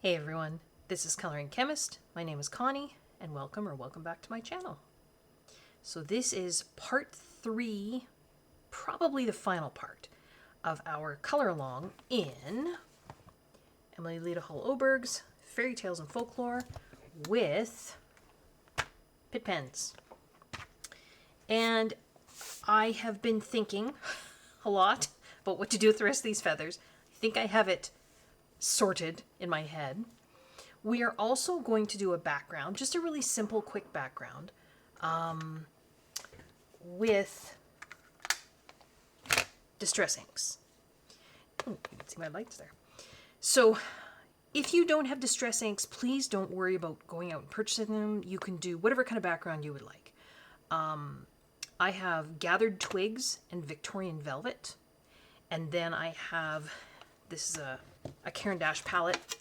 Hey everyone, this is Coloring Chemist. My name is Connie, and welcome back to my channel. So this is part 3, probably the final part, of our color along in Emily Leda Hull-Oberg's Fairy Tales and Folklore with Pitt Pens. And I have been thinking a lot about what to do with the rest of these feathers. I think I have it sorted in my head. We are also going to do a background, just a really simple, quick background, with distress inks. Oh, you can see my lights there. So if you don't have distress inks, please don't worry about going out and purchasing them. You can do whatever kind of background you would like. I have Gathered Twigs and Victorian Velvet, and then I have, this is a Caran d'Ache palette,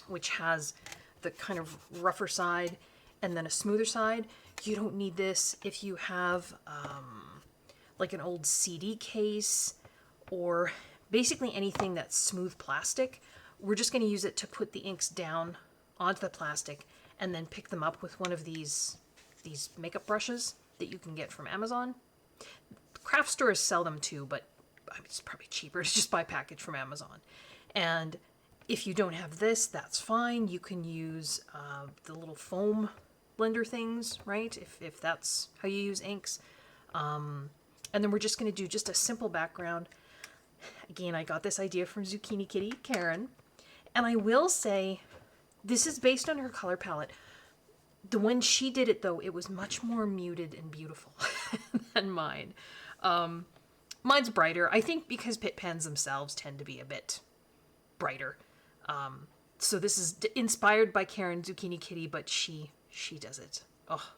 which has the kind of rougher side and then a smoother side. You don't need this if you have like an old CD case or basically anything that's smooth plastic. We're just going to use it to put the inks down onto the plastic and then pick them up with one of these makeup brushes that you can get from Amazon. Craft stores sell them too, but it's probably cheaper to just buy a package from Amazon. And if you don't have this, that's fine. You can use the little foam blender things, right? If that's how you use inks. And then we're just going to do just a simple background. Again, I got this idea from Zucchini Kitty Karen. And I will say, this is based on her color palette. When she did it, though, it was much more muted and beautiful than mine. Mine's brighter, I think, because Pitt Pens themselves tend to be a bit brighter. So this is inspired by Karen Zucchini Kitty, but she does it. Oh,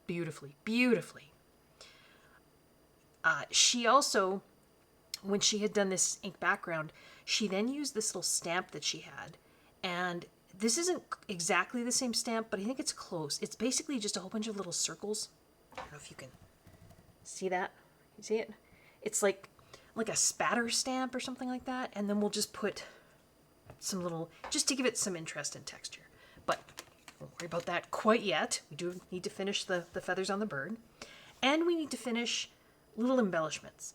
beautifully, beautifully. She also, when she had done this ink background, she then used this little stamp that she had. And this isn't exactly the same stamp, but I think it's close. It's basically just a whole bunch of little circles. I don't know if you can see that. You see it? It's like a spatter stamp or something like that. And then we'll just put some little, just to give it some interest and texture. But don't worry about that quite yet. We do need to finish the feathers on the bird. And we need to finish little embellishments.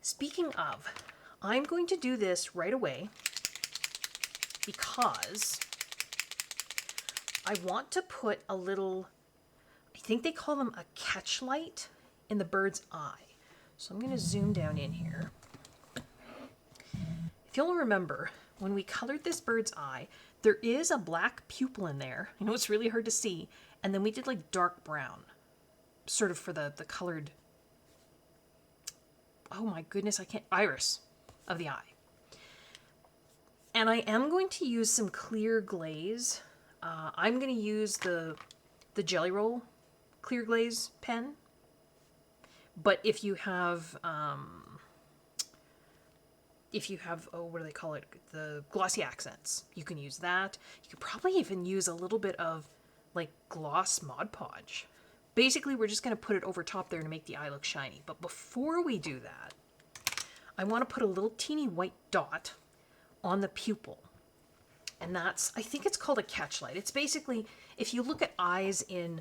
Speaking of, I'm going to do this right away because I want to put a little, I think they call them a catch light in the bird's eye. So I'm going to zoom down in here. If you'll remember, when we colored this bird's eye, there is a black pupil in there. I know it's really hard to see. And then we did like dark brown, sort of for the colored, oh my goodness, iris of the eye. And I am going to use some clear glaze. I'm going to use the Jelly Roll clear glaze pen. But if you have, oh, what do they call it? The glossy accents. You can use that. You could probably even use a little bit of like gloss Mod Podge. Basically, we're just going to put it over top there to make the eye look shiny. But before we do that, I want to put a little teeny white dot on the pupil. And that's, I think it's called a catch light. It's basically, if you look at eyes in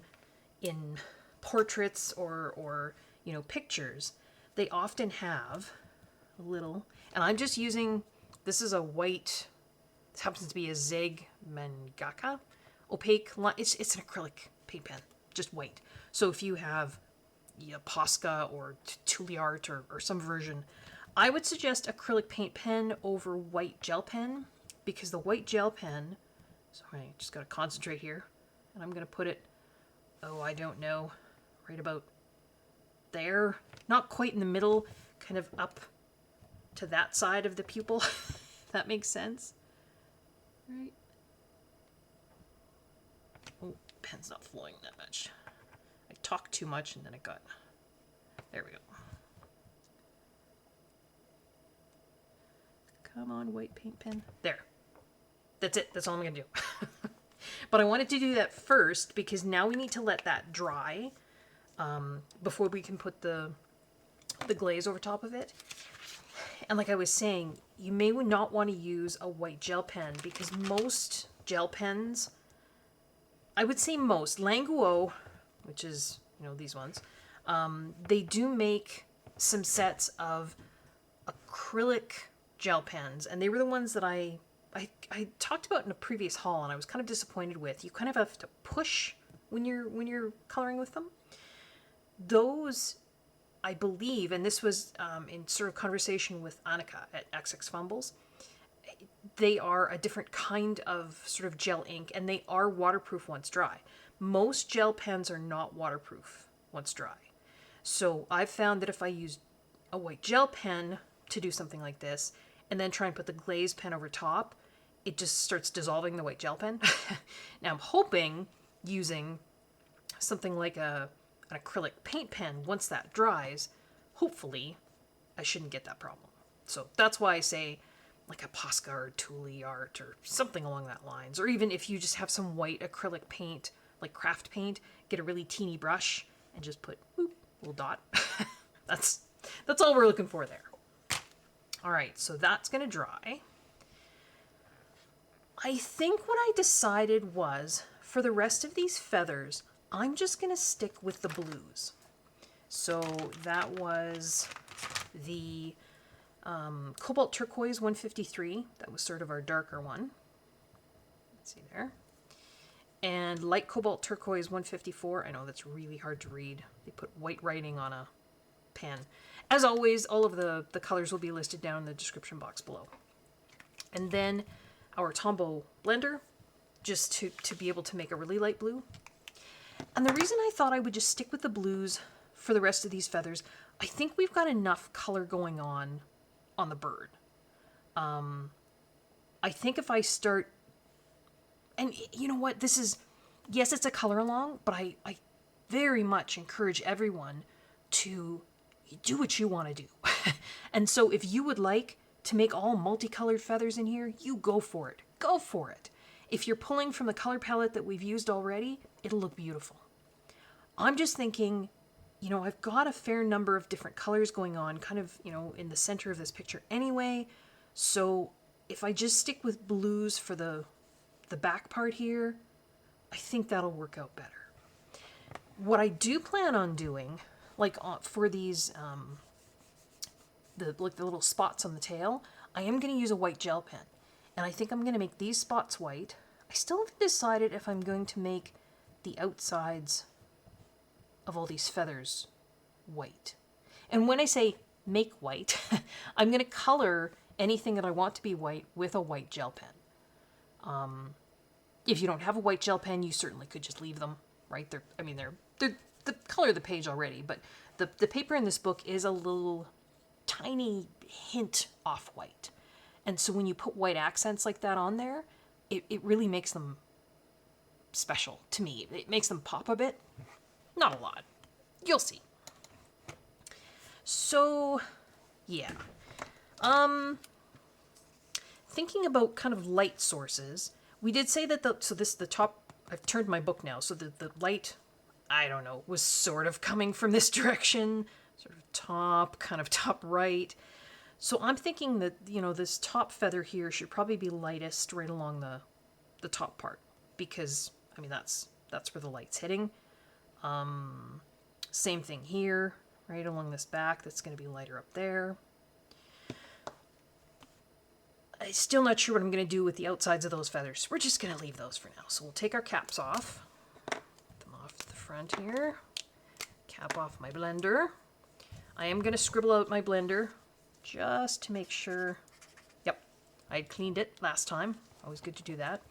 portraits or you know, pictures, they often have a little, and I'm just using, this is a white, this happens to be a Zeg Mangaka opaque line. It's an acrylic paint pen, just white. So if you have Posca or Tuliart or some version, I would suggest acrylic paint pen over white gel pen, because the white gel pen, sorry, I just got to concentrate here, and I'm going to put it, oh, I don't know, right about there, not quite in the middle, kind of up to that side of the pupil, if that makes sense. Right. Oh, pen's not flowing that much. I talked too much and then it got, there we go. Come on, white paint pen. There. That's it. That's all I'm going to do. But I wanted to do that first because now we need to let that dry before we can put the glaze over top of it. And like I was saying, you may not want to use a white gel pen because most gel pens, I would say most, Languo, which is, you know, these ones, they do make some sets of acrylic gel pens, and they were the ones that I talked about in a previous haul, and I was kind of disappointed with. You kind of have to push when you're coloring with them. Those, I believe, and this was in sort of conversation with Annika at XX Fumbles, they are a different kind of sort of gel ink, and they are waterproof once dry. Most gel pens are not waterproof once dry. So I've found that if I use a white gel pen to do something like this, and then try and put the glaze pen over top, it just starts dissolving the white gel pen. Now I'm hoping using something like an acrylic paint pen, once that dries, hopefully I shouldn't get that problem. So that's why I say like a Posca or Thule art or something along that lines. Or even if you just have some white acrylic paint, like craft paint, get a really teeny brush and just put whoop, a little dot. That's all we're looking for there. All right, so that's going to dry. I think what I decided was, for the rest of these feathers, I'm just going to stick with the blues. So that was the Cobalt Turquoise 153. That was sort of our darker one. Let's see there. And Light Cobalt Turquoise 154. I know that's really hard to read. They put white writing on a pen. As always, all of the colors will be listed down in the description box below. And then our Tombow blender, just to be able to make a really light blue. And the reason I thought I would just stick with the blues for the rest of these feathers, I think we've got enough color going on the bird. I think if I start, and you know what, this is, yes, it's a color along, but I very much encourage everyone to do what you want to do. And so if you would like to make all multicolored feathers in here, you go for it. Go for it. If you're pulling from the color palette that we've used already, it'll look beautiful. I'm just thinking, you know, I've got a fair number of different colors going on, kind of, you know, in the center of this picture anyway. So if I just stick with blues for the back part here, I think that'll work out better. What I do plan on doing, like for these, the little spots on the tail, I am going to use a white gel pen. And I think I'm going to make these spots white. I still haven't decided if I'm going to make the outsides of all these feathers white. And when I say make white, I'm going to color anything that I want to be white with a white gel pen. If you don't have a white gel pen, you certainly could just leave them, right? They're the color of the page already, but the paper in this book is a little tiny hint off-white. And so when you put white accents like that on there, it really makes them special to me. It makes them pop a bit. Not a lot. You'll see. So, yeah. Thinking about kind of light sources, we did say that the top, I've turned my book now, so the light, I don't know, was sort of coming from this direction, sort of top right. So I'm thinking that, you know, this top feather here should probably be lightest right along the top part, because, I mean, that's where the light's hitting. Same thing here, right along this back, that's going to be lighter up there. I'm still not sure what I'm going to do with the outsides of those feathers. We're just going to leave those for now. So we'll take our caps off. Put them off the front here. Cap off my blender. I am going to scribble out my blender just to make sure. Yep, I cleaned it last time. Always good to do that.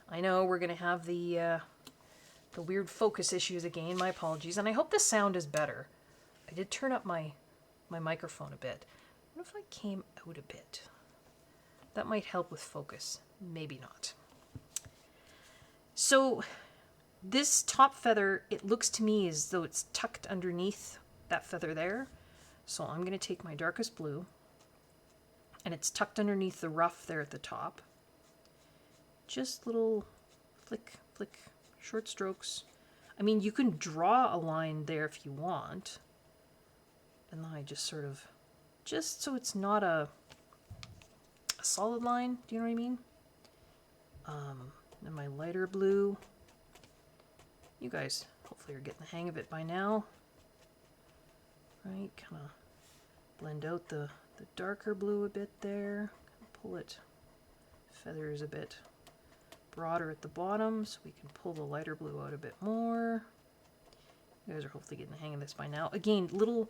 I know we're going to have the weird focus issues again. My apologies. And I hope the sound is better. I did turn up my microphone a bit. What if I came out a bit? That might help with focus. Maybe not. So this top feather, it looks to me as though it's tucked underneath that feather there. So I'm going to take my darkest blue, and it's tucked underneath the ruff there at the top. Just little flick, flick, short strokes. I mean, you can draw a line there if you want. And then I just sort of, just so it's not a solid line. Do you know what I mean? Then my lighter blue. You guys hopefully are getting the hang of it by now. Right, kind of blend out the darker blue a bit there. Pull it, feathers a bit broader at the bottom so we can pull the lighter blue out a bit more. You guys are hopefully getting the hang of this by now. Again, little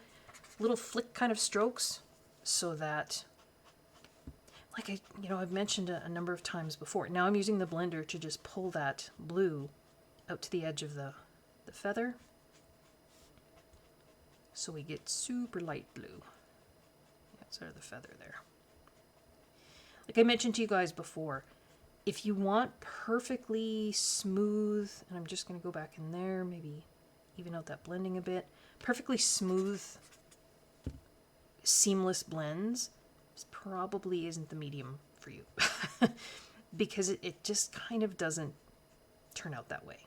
flick kind of strokes so that, like I've mentioned a number of times before. Now I'm using the blender to just pull that blue out to the edge of the feather. So we get super light blue. Outside of the feather there. Like I mentioned to you guys before, if you want perfectly smooth, and I'm just going to go back in there, maybe even out that blending a bit, perfectly smooth, seamless blends, this probably isn't the medium for you. Because it just kind of doesn't turn out that way.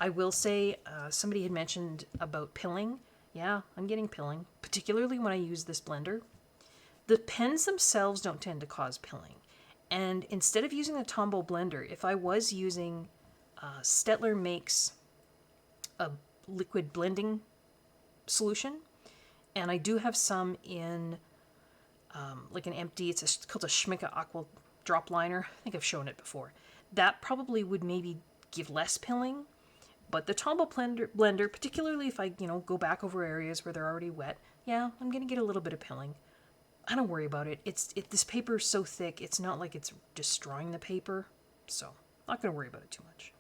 I will say, somebody had mentioned about pilling. Yeah, I'm getting pilling, particularly when I use this blender. The pens themselves don't tend to cause pilling. And instead of using a Tombow blender, if I was using, Staedtler makes a liquid blending solution. And I do have some in like an empty, it's called a Schmincke Aqua Drop Liner. I think I've shown it before. That probably would maybe give less pilling. But the Tombow blender, particularly if I, go back over areas where they're already wet, yeah, I'm going to get a little bit of pilling. I don't worry about it. This paper is so thick, it's not like it's destroying the paper. So, not going to worry about it too much.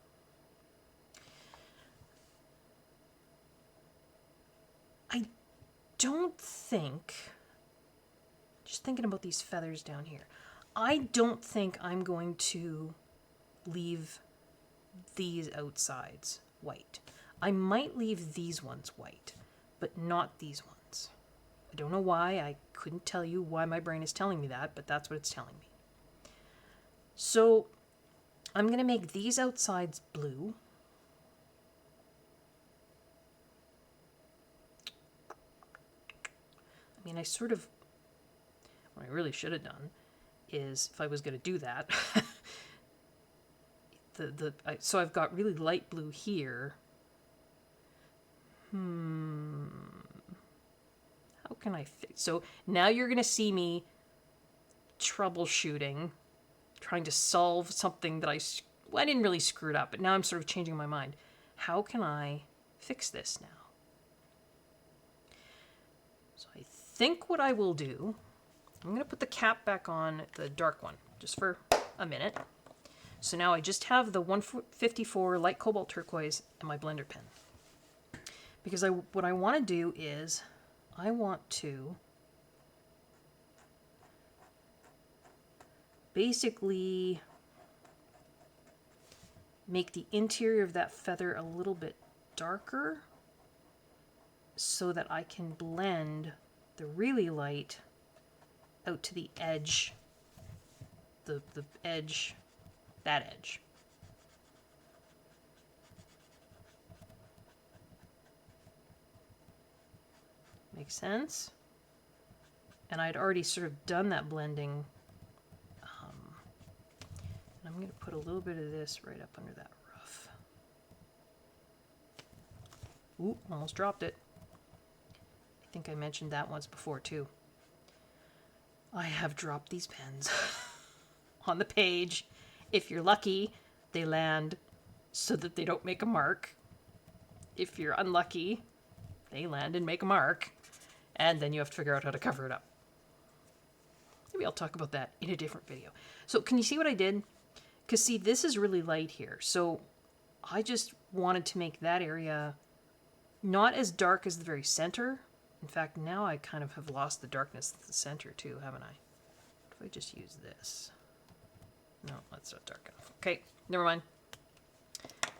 I don't think, just thinking about these feathers down here, I don't think I'm going to leave these outsides white. I might leave these ones white, but not these ones. I don't know why. I couldn't tell you why my brain is telling me that, but that's what it's telling me. So I'm going to make these outsides blue. I mean, what I really should have done is, if I was going to do that, so I've got really light blue here. How can I fix? So now you're going to see me troubleshooting, trying to solve something that I didn't really screw it up, but now I'm sort of changing my mind. How can I fix this now? So I think what I will do, I'm going to put the cap back on the dark one just for a minute. So now I just have the 154 light cobalt turquoise and my blender pen. Because what I want to do is, I want to basically make the interior of that feather a little bit darker so that I can blend the really light out to the edge, the edge, that edge. Makes sense? And I'd already sort of done that blending. And I'm going to put a little bit of this right up under that ruff. Ooh, almost dropped it. I think I mentioned that once before too. I have dropped these pens on the page. If you're lucky, they land so that they don't make a mark. If you're unlucky, they land and make a mark. And then you have to figure out how to cover it up. Maybe I'll talk about that in a different video. So can you see what I did? Because see, this is really light here. So I just wanted to make that area not as dark as the very center. In fact, now I kind of have lost the darkness at the center too, haven't I? If I just use this. No, that's not dark enough. Okay, never mind.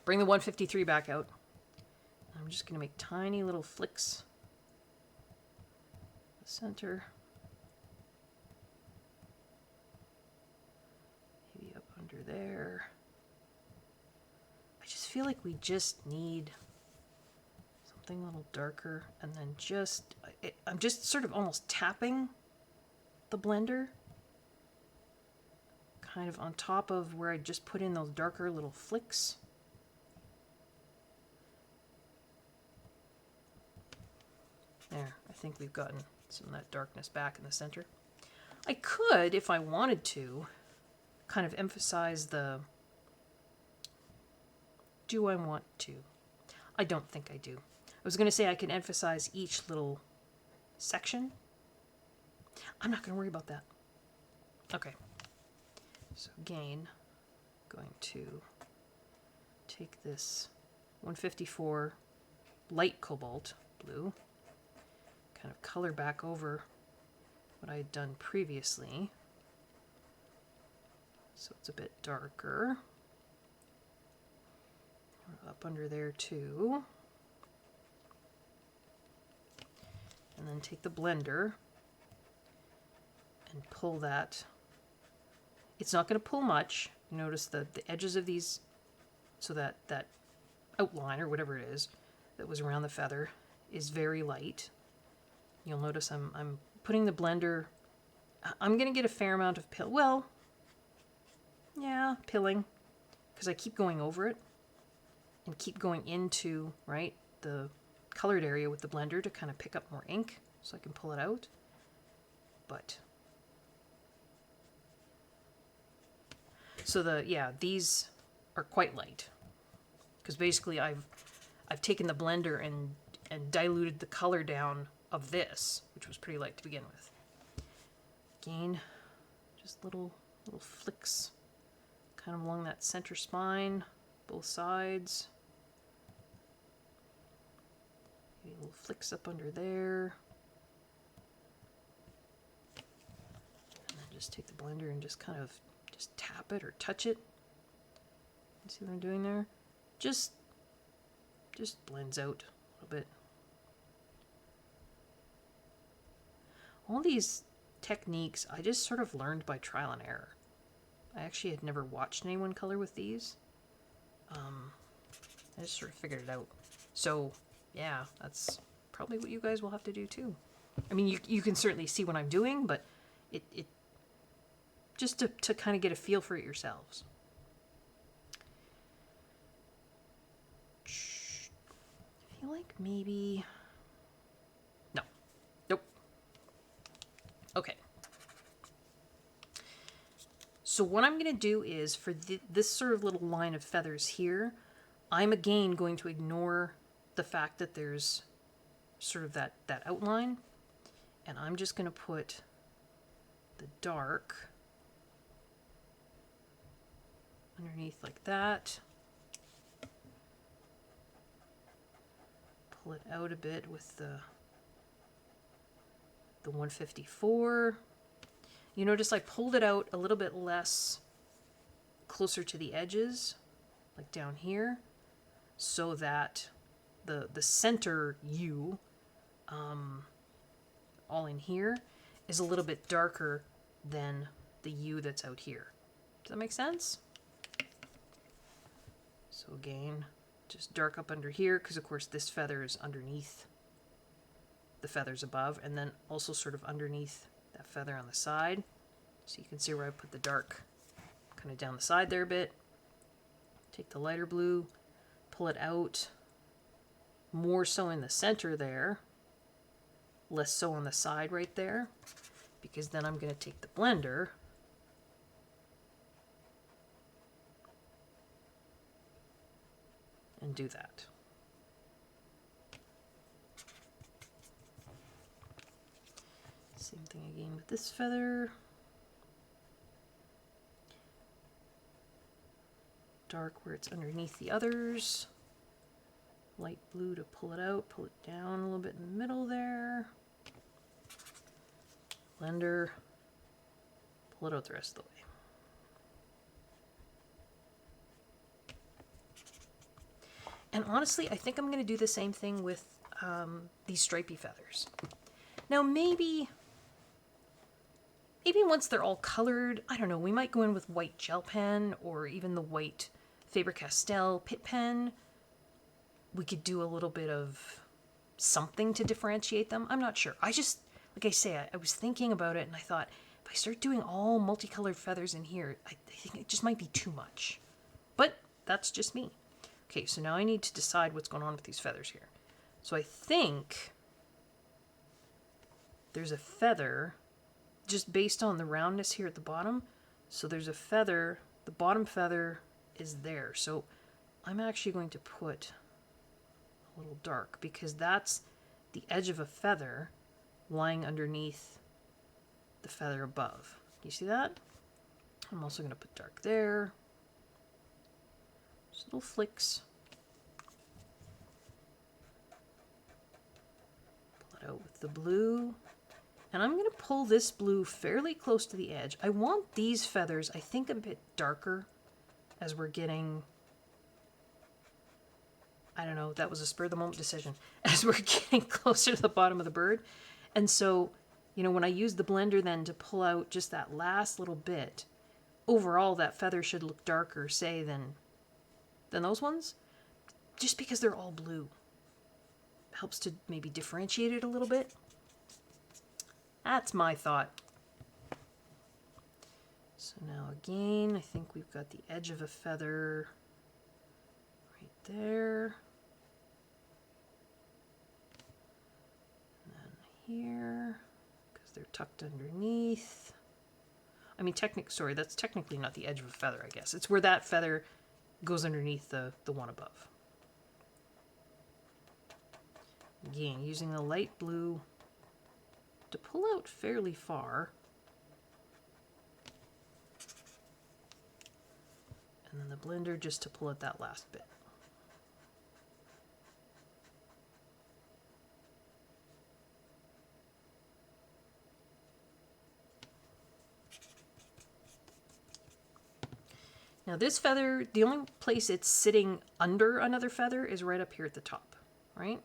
Bring the 153 back out. I'm just going to make tiny little flicks. The center. Maybe up under there. I just feel like we just need something a little darker, and then I'm just sort of almost tapping the blender, kind of on top of where I just put in those darker little flicks. There, I think we've gotten some of that darkness back in the center. I could, if I wanted to, kind of emphasize the... Do I want to? I don't think I do. I was going to say I can emphasize each little section. I'm not going to worry about that. Okay. So again, going to take this 154 light cobalt blue, kind of color back over what I had done previously, so it's a bit darker. Up under there too. And then take the blender and pull that. It's not going to pull much. Notice the edges of these, so that outline or whatever it is that was around the feather is very light. You'll notice I'm putting the blender, I'm going to get a fair amount of pill. Well, yeah, pilling, because I keep going over it and keep going into, right, the colored area with the blender to kind of pick up more ink so I can pull it out. But so these are quite light, because basically I've taken the blender and diluted the color down of this, which was pretty light to begin with. Again, just little flicks kind of along that center spine, both sides. Maybe little flicks up under there. And then just take the blender and just kind of just tap it or touch it. See what I'm doing there? Just blends out a little bit. All these techniques I just sort of learned by trial and error. I actually had never watched anyone color with these. I just sort of figured it out. So yeah, that's probably what you guys will have to do too. I mean, you can certainly see what I'm doing, but it just to kind of get a feel for it yourselves. I feel like maybe... No. Nope. Okay. So what I'm going to do is, for this sort of little line of feathers here, I'm again going to ignore the fact that there's sort of that outline, and I'm just going to put the dark underneath like that. Pull it out a bit with the 154. You notice I pulled it out a little bit less closer to the edges, like down here, so that the center U, all in here, is a little bit darker than the U that's out here. Does that make sense? So again, just dark up under here, because of course this feather is underneath the feathers above, and then also sort of underneath that feather on the side. So you can see where I put the dark kind of down the side there a bit. Take the lighter blue, pull it out, more so in the center there, less so on the side right there, because then I'm going to take the blender and do that. Same thing again with this feather. Dark where it's underneath the others. Light blue to pull it out, pull it down a little bit in the middle there. Blender, pull it out the rest of the way. And honestly, I think I'm going to do the same thing with these stripy feathers. Now maybe once they're all colored, I don't know, we might go in with white gel pen or even the white Faber-Castell Pitt Pen. We could do a little bit of something to differentiate them. I'm not sure. I just, like I say, I was thinking about it and I thought, if I start doing all multicolored feathers in here, I think it just might be too much. But that's just me. Okay, so now I need to decide what's going on with these feathers here. So I think there's a feather just based on the roundness here at the bottom. So there's a feather, the bottom feather is there. So I'm actually going to put a little dark because that's the edge of a feather lying underneath the feather above. You see that? I'm also going to put dark there. Just little flicks. Pull it out with the blue. And I'm going to pull this blue fairly close to the edge. I want these feathers, I think, a bit darker as we're getting, I don't know, that was a spur of the moment decision, as we're getting closer to the bottom of the bird. And so, you know, when I use the blender then to pull out just that last little bit, overall that feather should look darker, say, than those ones, just because they're all blue. Helps to maybe differentiate it a little bit. That's my thought. So now again, I think we've got the edge of a feather right there. And then here, because they're tucked underneath. I mean, sorry, that's technically not the edge of a feather, I guess. It's where that feather goes underneath the one above. Again, using the light blue to pull out fairly far. And then the blender just to pull out that last bit. Now this feather, the only place it's sitting under another feather is right up here at the top, right?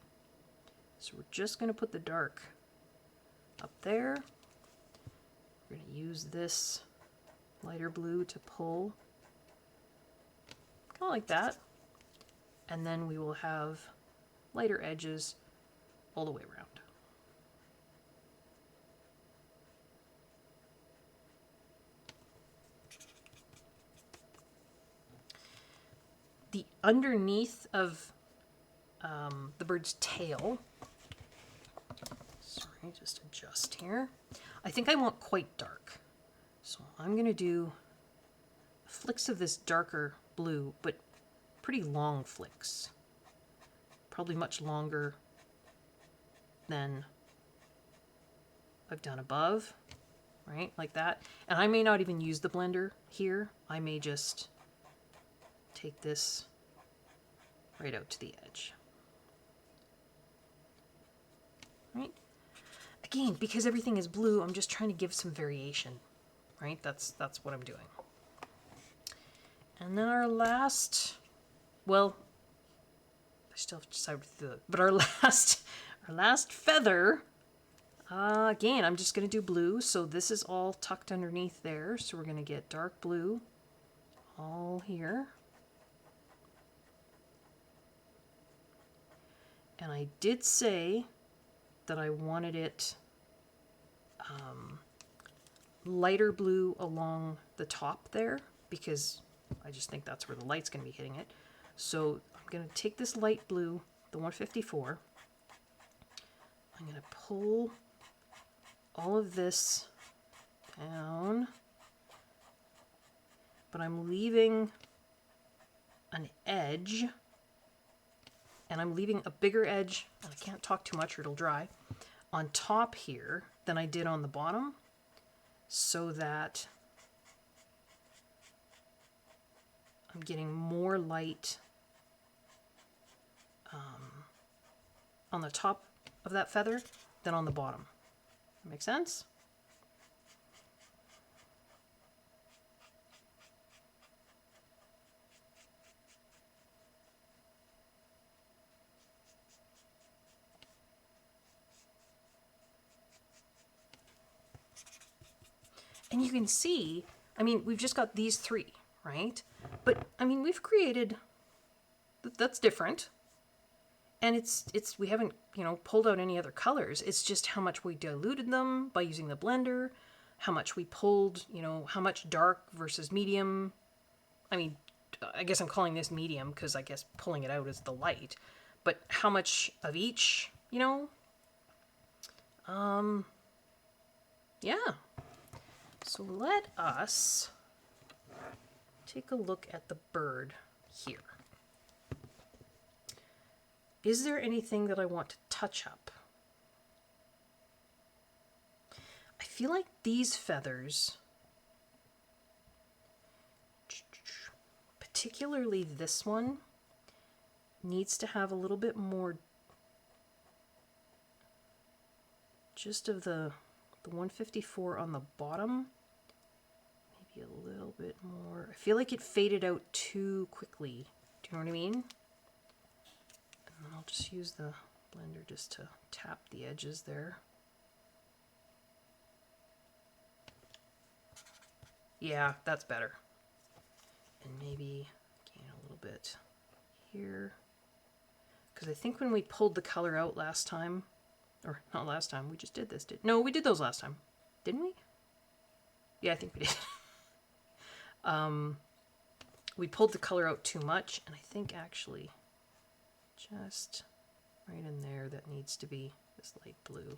So we're just going to put the dark up there. We're going to use this lighter blue to pull, kind of like that. And then we will have lighter edges all the way around. The underneath of the bird's tail, sorry, just adjust here. I think I want quite dark. So I'm going to do flicks of this darker blue, but pretty long flicks. Probably much longer than I've done above, right? Like that. And I may not even use the blender here. I may just take this right out to the edge. Right? Again, because everything is blue, I'm just trying to give some variation, right? That's what I'm doing. And then our last, well, I still have to decide with the, but our last feather, again, I'm just going to do blue. So this is all tucked underneath there. So we're going to get dark blue all here. And I did say that I wanted it lighter blue along the top there, because I just think that's where the light's going to be hitting it. So I'm going to take this light blue, the 154. I'm going to pull all of this down, but I'm leaving an edge. And I'm leaving a bigger edge, and I can't talk too much or it'll dry, on top here than I did on the bottom, so that I'm getting more light on the top of that feather than on the bottom. Make sense? And you can see, I mean, we've just got these three, right? But, I mean, we've created, that's different. And we haven't, you know, pulled out any other colors. It's just how much we diluted them by using the blender, how much we pulled, you know, how much dark versus medium. I mean, I guess I'm calling this medium because I guess pulling it out is the light, but how much of each, you know? Yeah. So let us take a look at the bird here. Is there anything that I want to touch up? I feel like these feathers, particularly this one, needs to have a little bit more just of the 154 on the bottom. Maybe a little bit more. I feel like it faded out too quickly. Do you know what I mean? And then I'll just use the blender just to tap the edges there. Yeah, that's better. And maybe gain a little bit here. Because I think when we pulled the color out last time, or not last time, we just did this. No, we did those last time. Didn't we? Yeah, I think we did. We pulled the color out too much, and I think actually just right in there that needs to be this light blue.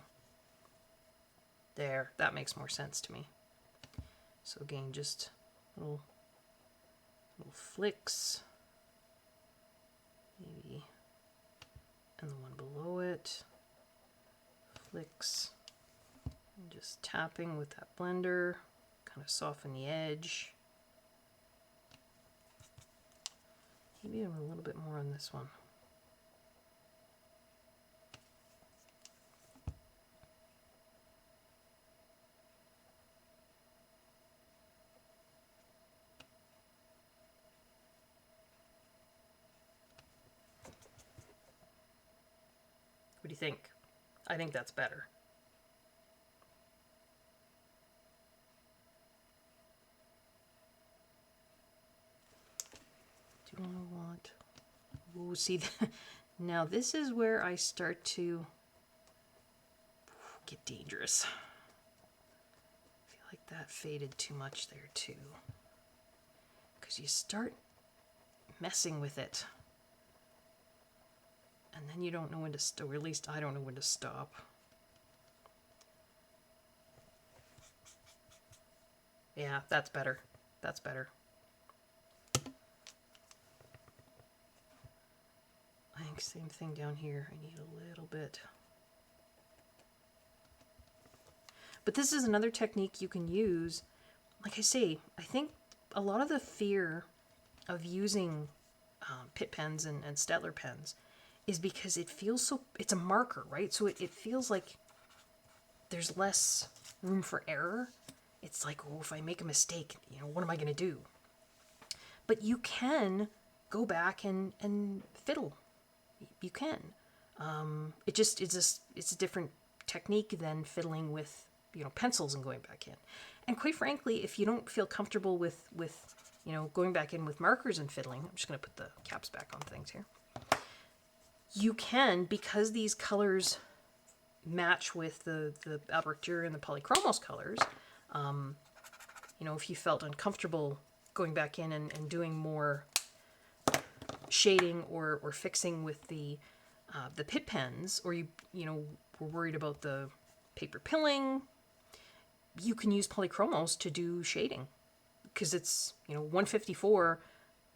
There, that makes more sense to me. So again, just little flicks, maybe, and the one below it, flicks, and just tapping with that blender, kind of soften the edge. Maybe a little bit more on this one. What do you think? I think that's better. Do I want... Ooh, see, now this is where I start to get dangerous. I feel like that faded too much there too. Because you start messing with it. And then you don't know when to stop, or at least I don't know when to stop. Yeah, that's better. That's better. I think same thing down here. I need a little bit. But this is another technique you can use. Like I say, I think a lot of the fear of using Pitt pens and Staedtler pens is because it feels so, it's a marker, right? So it feels like there's less room for error. It's like, oh, if I make a mistake, you know, what am I going to do? But you can go back and fiddle. You can. It's a different technique than fiddling with, you know, pencils and going back in. And quite frankly, if you don't feel comfortable with you know, going back in with markers and fiddling, I'm just going to put the caps back on things here. You can, because these colors match with the Albrecht Durer and the Polychromos colors, you know, if you felt uncomfortable going back in and doing more shading or fixing with the Pitt pens, or you know, were worried about the paper pilling, you can use Polychromos to do shading, because it's, you know, 154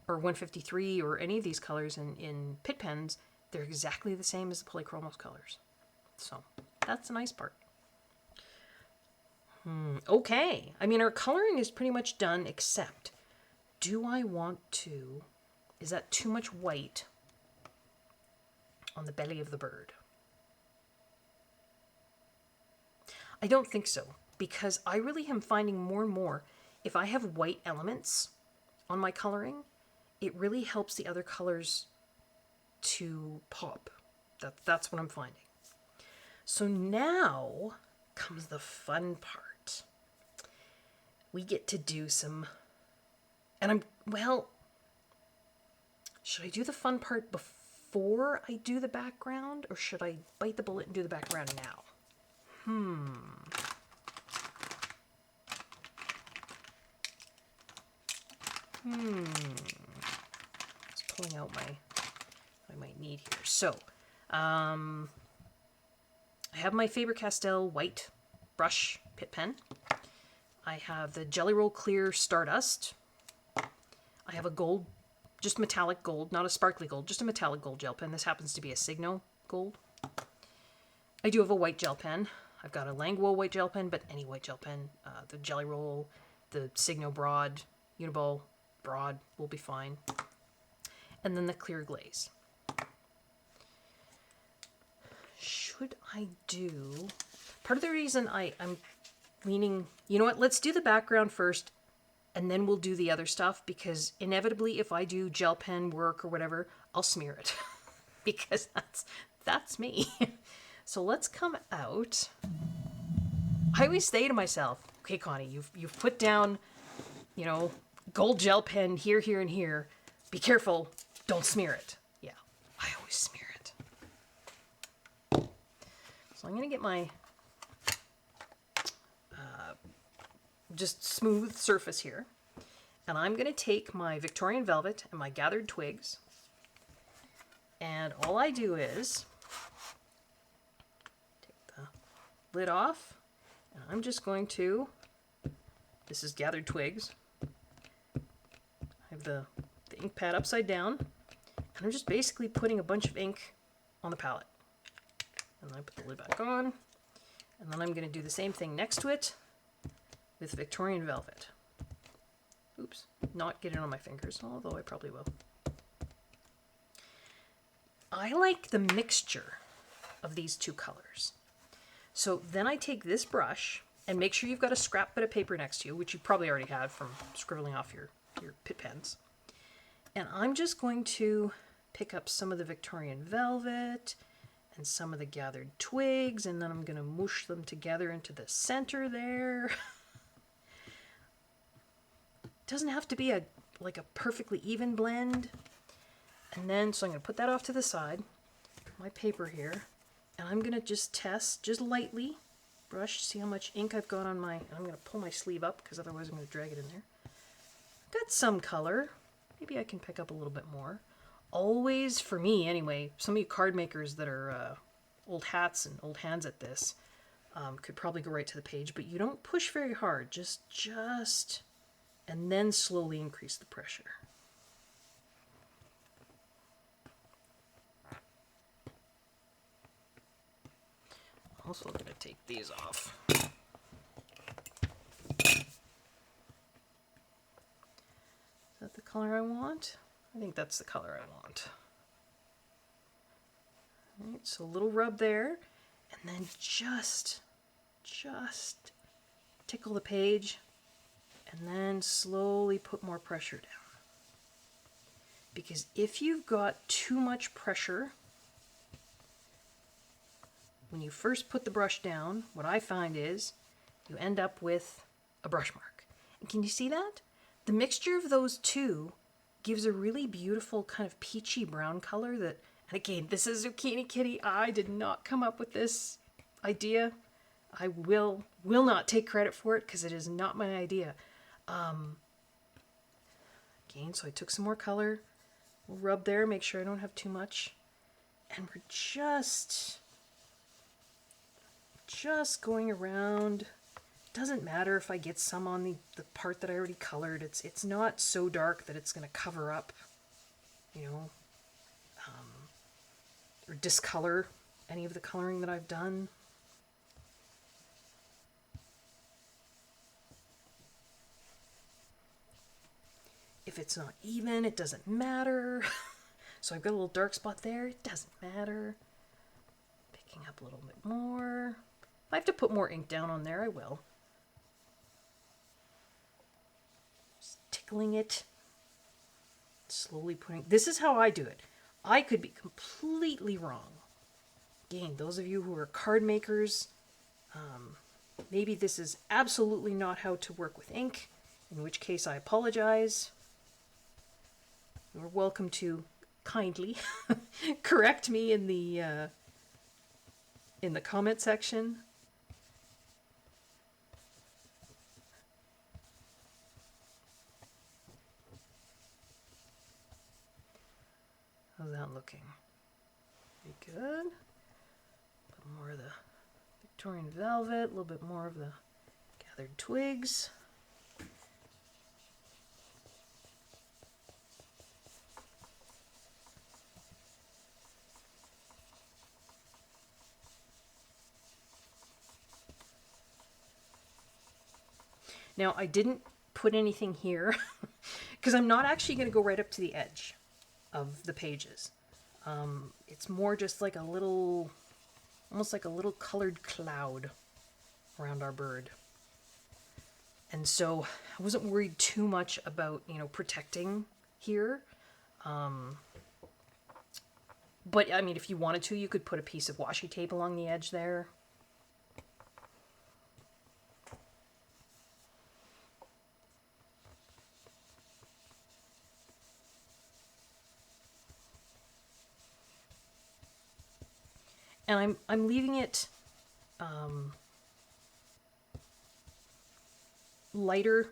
or 153 or any of these colors in Pitt pens, they're exactly the same as the Polychromos colors. So that's the nice part. Okay, I mean, our coloring is pretty much done, except, do I want to, is that too much white on the belly of the bird? I don't think so, because I really am finding more and more, if I have white elements on my coloring, it really helps the other colors to pop. That's what I'm finding. So now comes the fun part. We get to do some, and well, should I do the fun part before I do the background, or should I bite the bullet and do the background now? Just pulling out my, what I might need here. So, I have my Faber-Castell white brush Pitt pen. I have the Jelly Roll Clear Stardust. I have a gold, just metallic gold, not a sparkly gold, just a metallic gold gel pen. This happens to be a Signo gold. I do have a white gel pen. I've got a Languo white gel pen, but any white gel pen, the Jelly Roll, the Signo Broad, Uniball Broad will be fine. And then the clear glaze. Should I do... Part of the reason I'm leaning... You know what? Let's do the background first, and then we'll do the other stuff, because inevitably, if I do gel pen work or whatever, I'll smear it. Because that's me. So let's come out. I always say to myself, okay, Connie, you've put down, you know, gold gel pen here, here, and here. Be careful. Don't smear it. Yeah, I always smear it. So I'm going to get my just smooth surface here. And I'm going to take my Victorian Velvet and my gathered twigs. And all I do is take the lid off. And I'm just going to, this is gathered twigs. I have the ink pad upside down. And I'm just basically putting a bunch of ink on the palette. And then I put the lid back on. And then I'm going to do the same thing next to it with Victorian Velvet. Oops, not get it on my fingers, although I probably will. I like the mixture of these two colors. So then I take this brush, and make sure you've got a scrap bit of paper next to you, which you probably already have from scribbling off your Pitt pens. And I'm just going to pick up some of the Victorian Velvet and some of the gathered twigs, and then I'm going to mush them together into the center there. Doesn't have to be like a perfectly even blend. And then, so I'm going to put that off to the side, my paper here, and I'm going to just test, just lightly, brush, see how much ink I've got on my, and I'm going to pull my sleeve up, because otherwise I'm going to drag it in there. Got some color. Maybe I can pick up a little bit more. Always, for me anyway, some of you card makers that are old hats and old hands at this could probably go right to the page, but you don't push very hard, just, and then slowly increase the pressure. Also going to take these off. Is that the color I want? I think that's the color I want. All right, so a little rub there, and then just tickle the page, and then slowly put more pressure down. Because if you've got too much pressure, when you first put the brush down, what I find is you end up with a brush mark. And can you see that? The mixture of those two gives a really beautiful kind of peachy brown color that, and again, this is Zucchini Kitty. I did not come up with this idea. I will not take credit for it because it is not my idea. Again, so I took some more color, we'll rub there, make sure I don't have too much. And we're just going around. Doesn't matter if I get some on the part that I already colored. It's not so dark that it's going to cover up, you know, or discolor any of the coloring that I've done. If it's not even, it doesn't matter. So I've got a little dark spot there. It doesn't matter. Picking up a little bit more. If I have to put more ink down on there, I will. Just tickling it. Slowly putting... This is how I do it. I could be completely wrong. Again, those of you who are card makers, maybe this is absolutely not how to work with ink, in which case I apologize. You're welcome to kindly correct me in the comment section. that looking? Pretty good. A little more of the Victorian velvet, a little bit more of the gathered twigs. Now, I didn't put anything here because I'm not actually going to go right up to the edge of the pages. It's more just like a little, almost like a little colored cloud around our bird. And so I wasn't worried too much about, you know, protecting here. But I mean, if you wanted to, you could put a piece of washi tape along the edge there. And I'm leaving it lighter,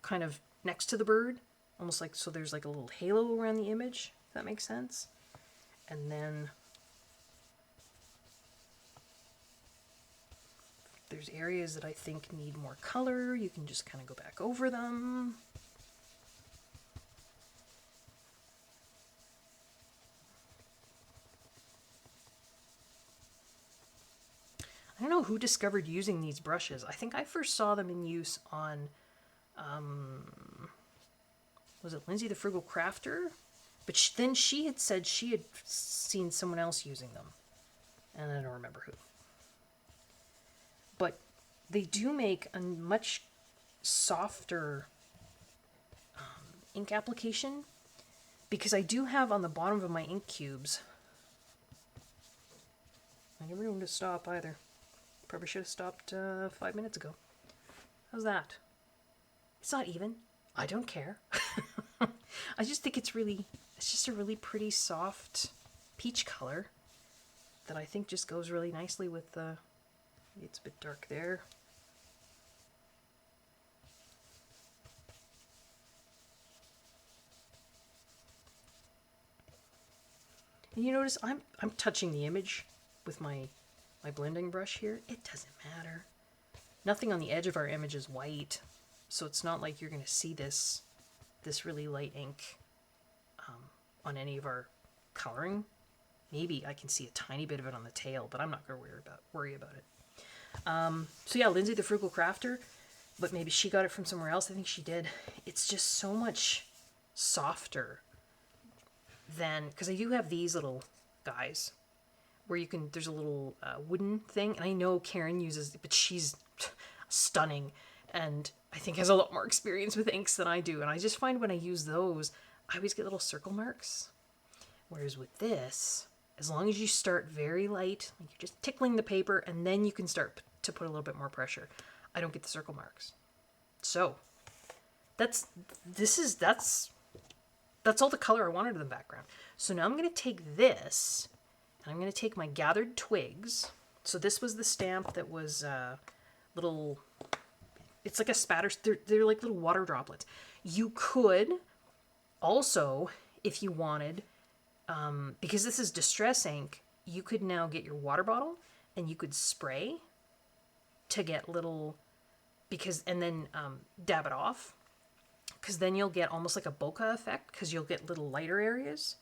kind of next to the bird, almost like, so there's like a little halo around the image, if that makes sense. And then if there's areas that I think need more color, you can just kind of go back over them. I don't know who discovered using these brushes. I think I first saw them in use on, was it Lindsay the Frugal Crafter? But then she had said she had seen someone else using them. And I don't remember who. But they do make a much softer ink application. Because I do have on the bottom of my ink cubes, I never knew when to stop either. Probably should have stopped 5 minutes ago. How's that? It's not even. I don't care. I just think it's just a really pretty soft peach color that I think just goes really nicely with the, it's a bit dark there. And you notice I'm touching the image with my blending brush here. It doesn't matter. Nothing on the edge of our image is white, so it's not like you're going to see this really light ink on any of our coloring. Maybe I can see a tiny bit of it on the tail, but I'm not going to worry about it. So yeah, Lindsay the Frugal Crafter, but maybe she got it from somewhere else. I think she did. It's just so much softer than, because I do have these little guys where you can, there's a little wooden thing, and I know Karen uses, but she's stunning, and I think has a lot more experience with inks than I do, and I just find when I use those, I always get little circle marks. Whereas with this, as long as you start very light, like you're just tickling the paper, and then you can start to put a little bit more pressure, I don't get the circle marks. So, that's all the color I wanted in the background. So now I'm going to take this, and I'm going to take my gathered twigs. So this was the stamp that was little, it's like a spatter, they're like little water droplets. You could also, if you wanted, because this is distress ink, you could now get your water bottle and you could spray to get little, and then dab it off. Because then you'll get almost like a bokeh effect, because you'll get little lighter areas.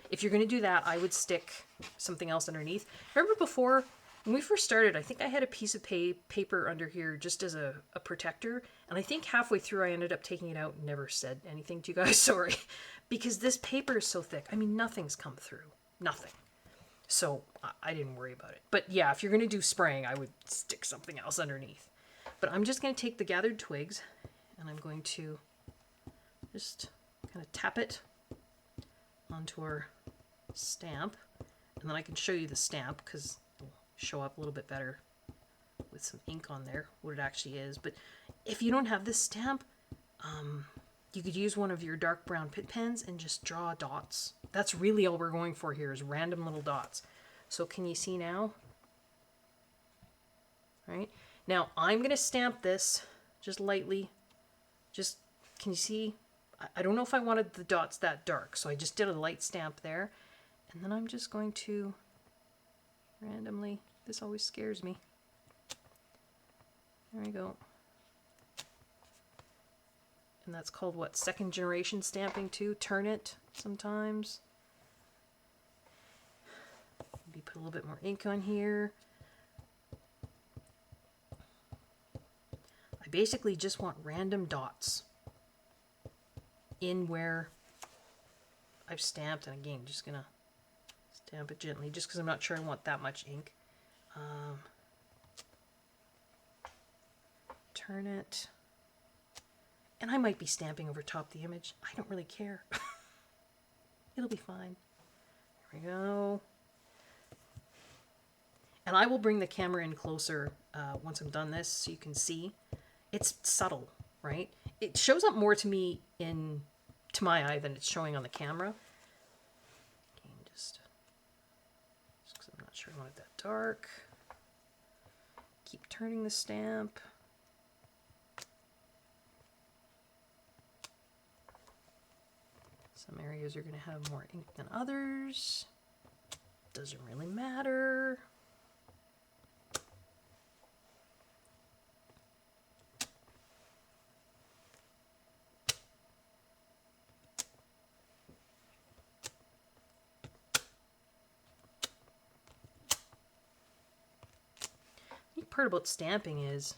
If you're going to do that, I would stick something else underneath. Remember before, when we first started, I think I had a piece of paper under here just as a protector. And I think halfway through I ended up taking it out and never said anything to you guys, sorry. Because this paper is so thick. I mean, nothing's come through. Nothing. So I didn't worry about it. But yeah, if you're going to do spraying, I would stick something else underneath. But I'm just going to take the gathered twigs, and I'm going to just kind of tap it onto our stamp, and then I can show you the stamp because it'll show up a little bit better with some ink on there what it actually is. But if you don't have this stamp, you could use one of your dark brown Pitt pens and just draw dots. That's really all we're going for here, is random little dots. So can you see now? Right now I'm going to stamp this just lightly. Can you see? I don't know if I wanted the dots that dark, so I just did a light stamp there. And then I'm just going to randomly, this always scares me. There we go. And that's called what? Second generation stamping too. Turn it sometimes. Maybe put a little bit more ink on here. I basically just want random dots in where I've stamped. And again, just gonna stamp it gently just because I'm not sure I want that much ink. Turn it. And I might be stamping over top the image. I don't really care. It'll be fine. There we go. And I will bring the camera in closer once I'm done this so you can see. It's subtle, right? It shows up more to me to my eye than it's showing on the camera. Okay, just because I'm not sure I want it that dark. Keep turning the stamp. Some areas are going to have more ink than others. Doesn't really matter. The part about stamping is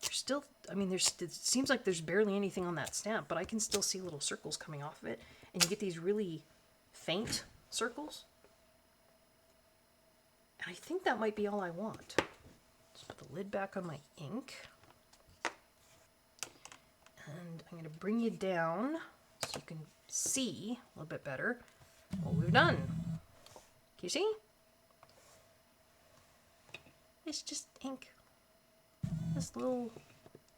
still, I mean, it seems like there's barely anything on that stamp, but I can still see little circles coming off of it, and you get these really faint circles. And I think that might be all I want. Just put the lid back on my ink. And I'm going to bring you down so you can see a little bit better what we've done. Can you see? It's just ink. This little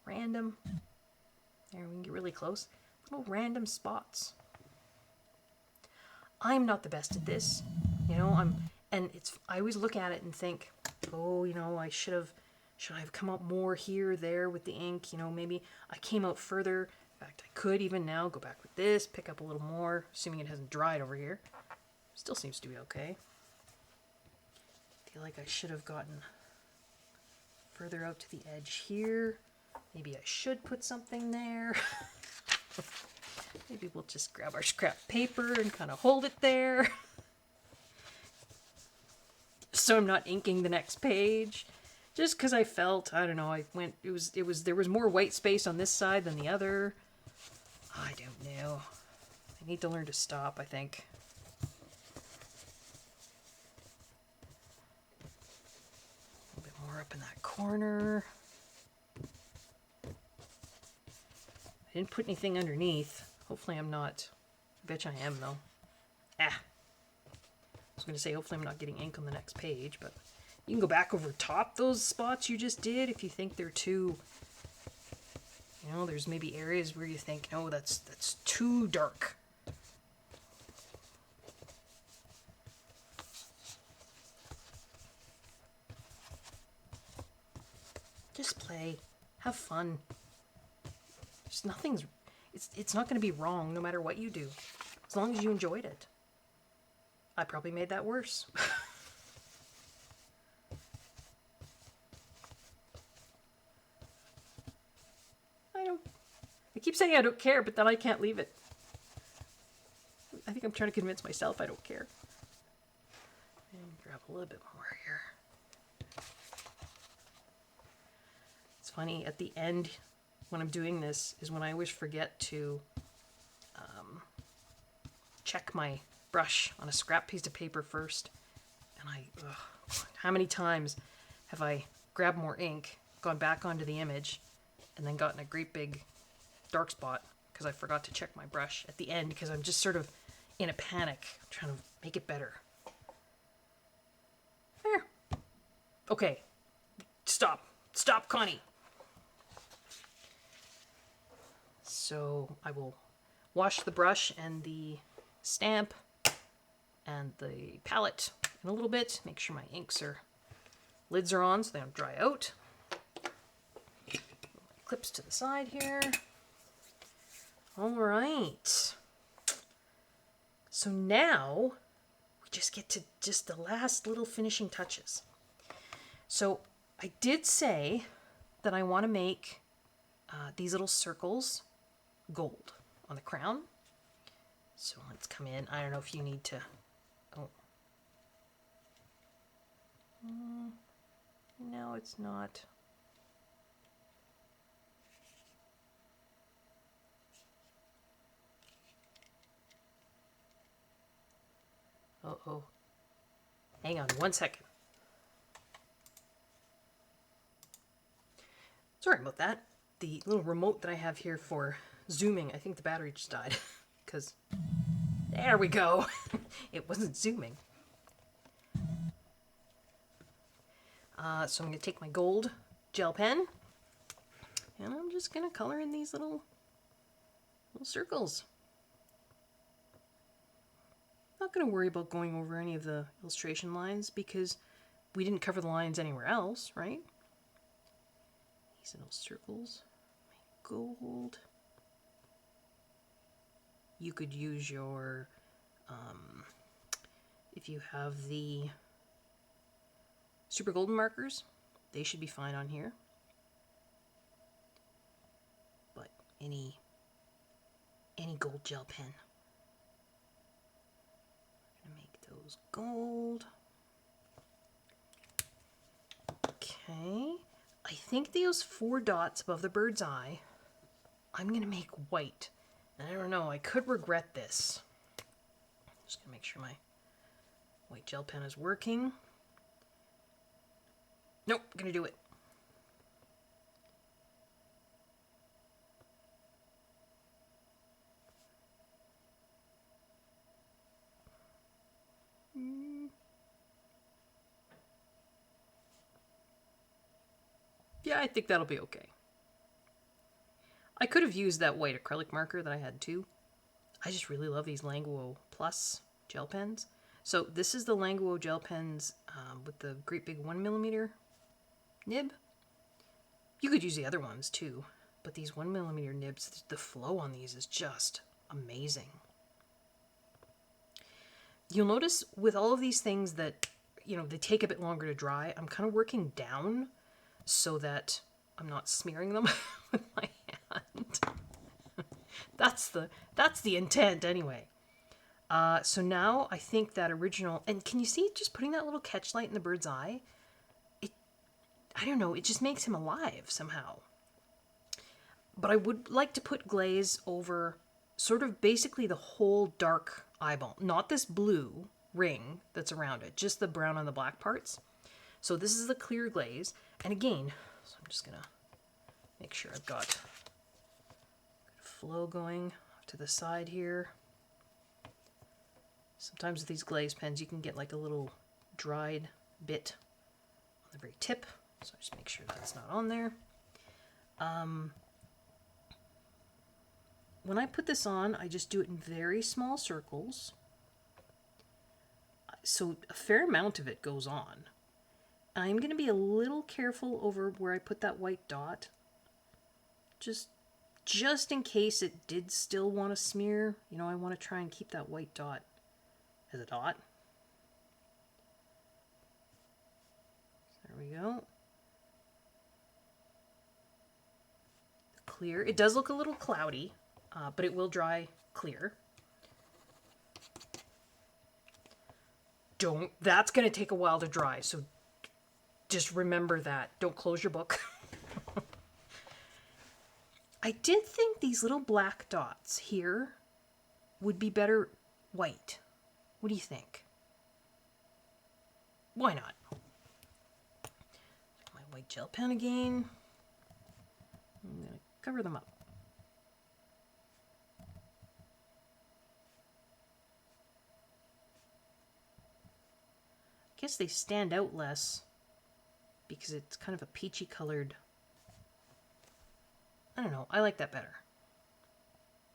random, there, we can get really close, little random spots. I'm not the best at this, you know, I always look at it and think, oh, you know, should I have come out more here, there with the ink, you know, maybe I came out further. In fact, I could even now go back with this, pick up a little more, assuming it hasn't dried over here. Still seems to be okay. I feel like I should have gotten further out to the edge here. Maybe I should put something there. Maybe we'll just grab our scrap paper and kind of hold it there. So I'm not inking the next page. Just because I felt, I don't know, there was more white space on this side than the other. I don't know. I need to learn to stop, I think. A little bit more up in that corner. I didn't put anything underneath. Hopefully I'm not. I bet you I am, though. I was going to say, hopefully I'm not getting ink on the next page, but you can go back over top those spots you just did if you think they're too, you know, there's maybe areas where you think, no, that's too dark. Just play. Have fun. It's not going to be wrong no matter what you do, as long as you enjoyed it. I probably made that worse. I keep saying I don't care, but then I can't leave it. I think I'm trying to convince myself I don't care. And grab a little bit more here. It's funny, at the end, when I'm doing this, is when I always forget to check my brush on a scrap piece of paper first. And how many times have I grabbed more ink, gone back onto the image, and then gotten a great big dark spot because I forgot to check my brush at the end because I'm just sort of in a panic trying to make it better. There. Okay. Stop, Connie. So I will wash the brush and the stamp and the palette in a little bit. Make sure my lids are on so they don't dry out. Clips to the side here. All right. So now we just get to just the last little finishing touches. So I did say that I want to make these little circles gold on the crown. So let's come in. I don't know if you need to... Oh. No, it's not. Uh-oh. Hang on 1 second. Sorry about that. The little remote that I have here for zooming, I think the battery just died. Because, there we go. It wasn't zooming. So I'm going to take my gold gel pen. And I'm just going to color in these little circles. Not going to worry about going over any of the illustration lines because we didn't cover the lines anywhere else, right? These little circles, my gold. You could use your, if you have the super golden markers, they should be fine on here. But any gold gel pen. Those gold. Okay. I think those 4 dots above the bird's eye, I'm going to make white. And I don't know, I could regret this. Just going to make sure my white gel pen is working. Nope, going to do it. Yeah, I think that'll be okay. I could have used that white acrylic marker that I had too. I just really love these Languo Plus gel pens. So this is the Languo gel pens with the great big 1mm nib. You could use the other ones too, but these 1mm nibs, the flow on these is just amazing. You'll notice with all of these things that, you know, they take a bit longer to dry. I'm kind of working down so that I'm not smearing them with my hand. That's the intent anyway. So now I think that original, and can you see just putting that little catch light in the bird's eye? I don't know, it just makes him alive somehow. But I would like to put glaze over sort of basically the whole dark eyeball, not this blue ring that's around it, just the brown on the black parts. So this is the clear glaze, and again, so I'm just gonna make sure I've got good flow going to the side here. Sometimes with these glaze pens you can get like a little dried bit on the very tip, so just make sure that's not on there. When I put this on, I just do it in very small circles, so a fair amount of it goes on. I'm going to be a little careful over where I put that white dot, just in case it did still want to smear. You know, I want to try and keep that white dot as a dot. There we go. Clear. It does look a little cloudy, but it will dry clear. That's going to take a while to dry, so just remember that. Don't close your book. I did think these little black dots here would be better white. What do you think? Why not? My white gel pen again. I'm going to cover them up. I guess they stand out less because it's kind of a peachy colored. I don't know. I like that better.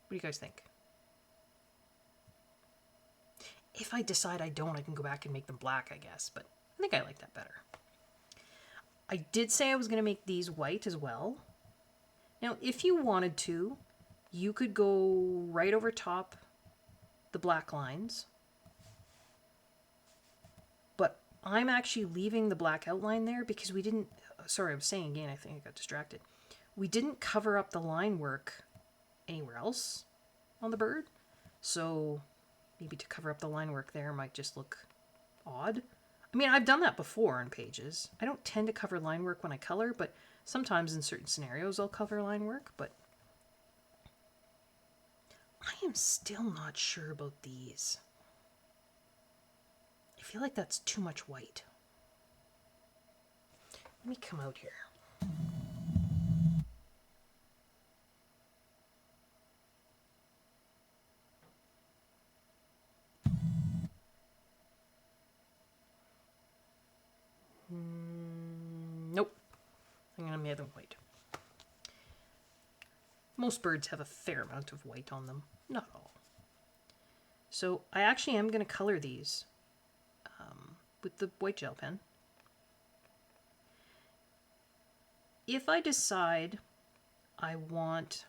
What do you guys think? If I decide I don't, I can go back and make them black, I guess. But I think I like that better. I did say I was going to make these white as well. Now, if you wanted to, you could go right over top the black lines. But I'm actually leaving the black outline there because we didn't, sorry, I was saying again, I think I got distracted. We didn't cover up the line work anywhere else on the bird. So maybe to cover up the line work there might just look odd. I mean, I've done that before in pages. I don't tend to cover line work when I color, but sometimes in certain scenarios I'll cover line work, but I am still not sure about these. I feel like that's too much white. Let me come out here. Nope. I'm going to make them white. Most birds have a fair amount of white on them. Not all. So I actually am going to color these with the white gel pen. If I decide I want,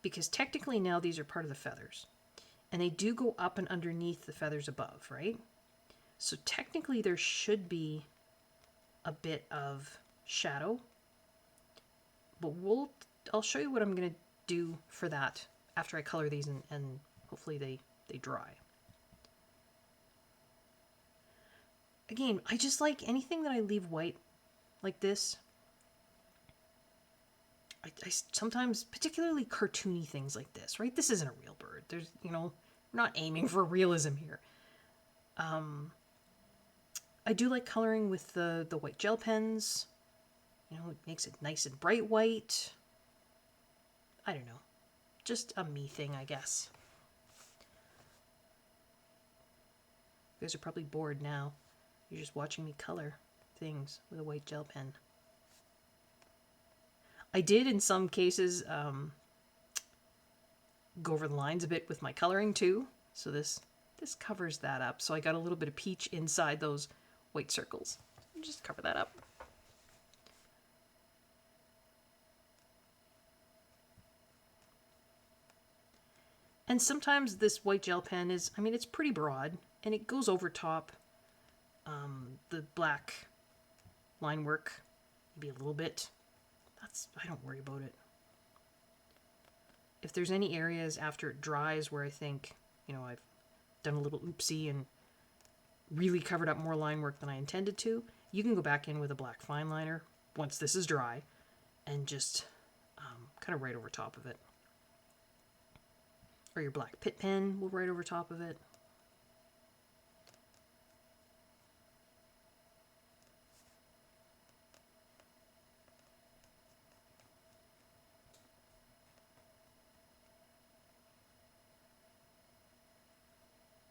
because technically now these are part of the feathers, and they do go up and underneath the feathers above, right? So technically there should be a bit of shadow, but I'll show you what I'm going to do for that after I color these and hopefully they dry. Again, I just like anything that I leave white like this. I sometimes, particularly cartoony things like this, right? This isn't a real bird. There's, you know, we're not aiming for realism here. I do like coloring with the white gel pens. You know, it makes it nice and bright white. I don't know. Just a me thing, I guess. You guys are probably bored now. You're just watching me color things with a white gel pen. I did, in some cases, go over the lines a bit with my coloring too. So this covers that up. So I got a little bit of peach inside those white circles. Just cover that up. And sometimes this white gel pen is, I mean, it's pretty broad and it goes over top the black line work, maybe a little bit. I don't worry about it. If there's any areas after it dries where I think, you know, I've done a little oopsie and really covered up more line work than I intended to, you can go back in with a black fine liner once this is dry and just kind of right over top of it. Or your black Pitt pen will right over top of it.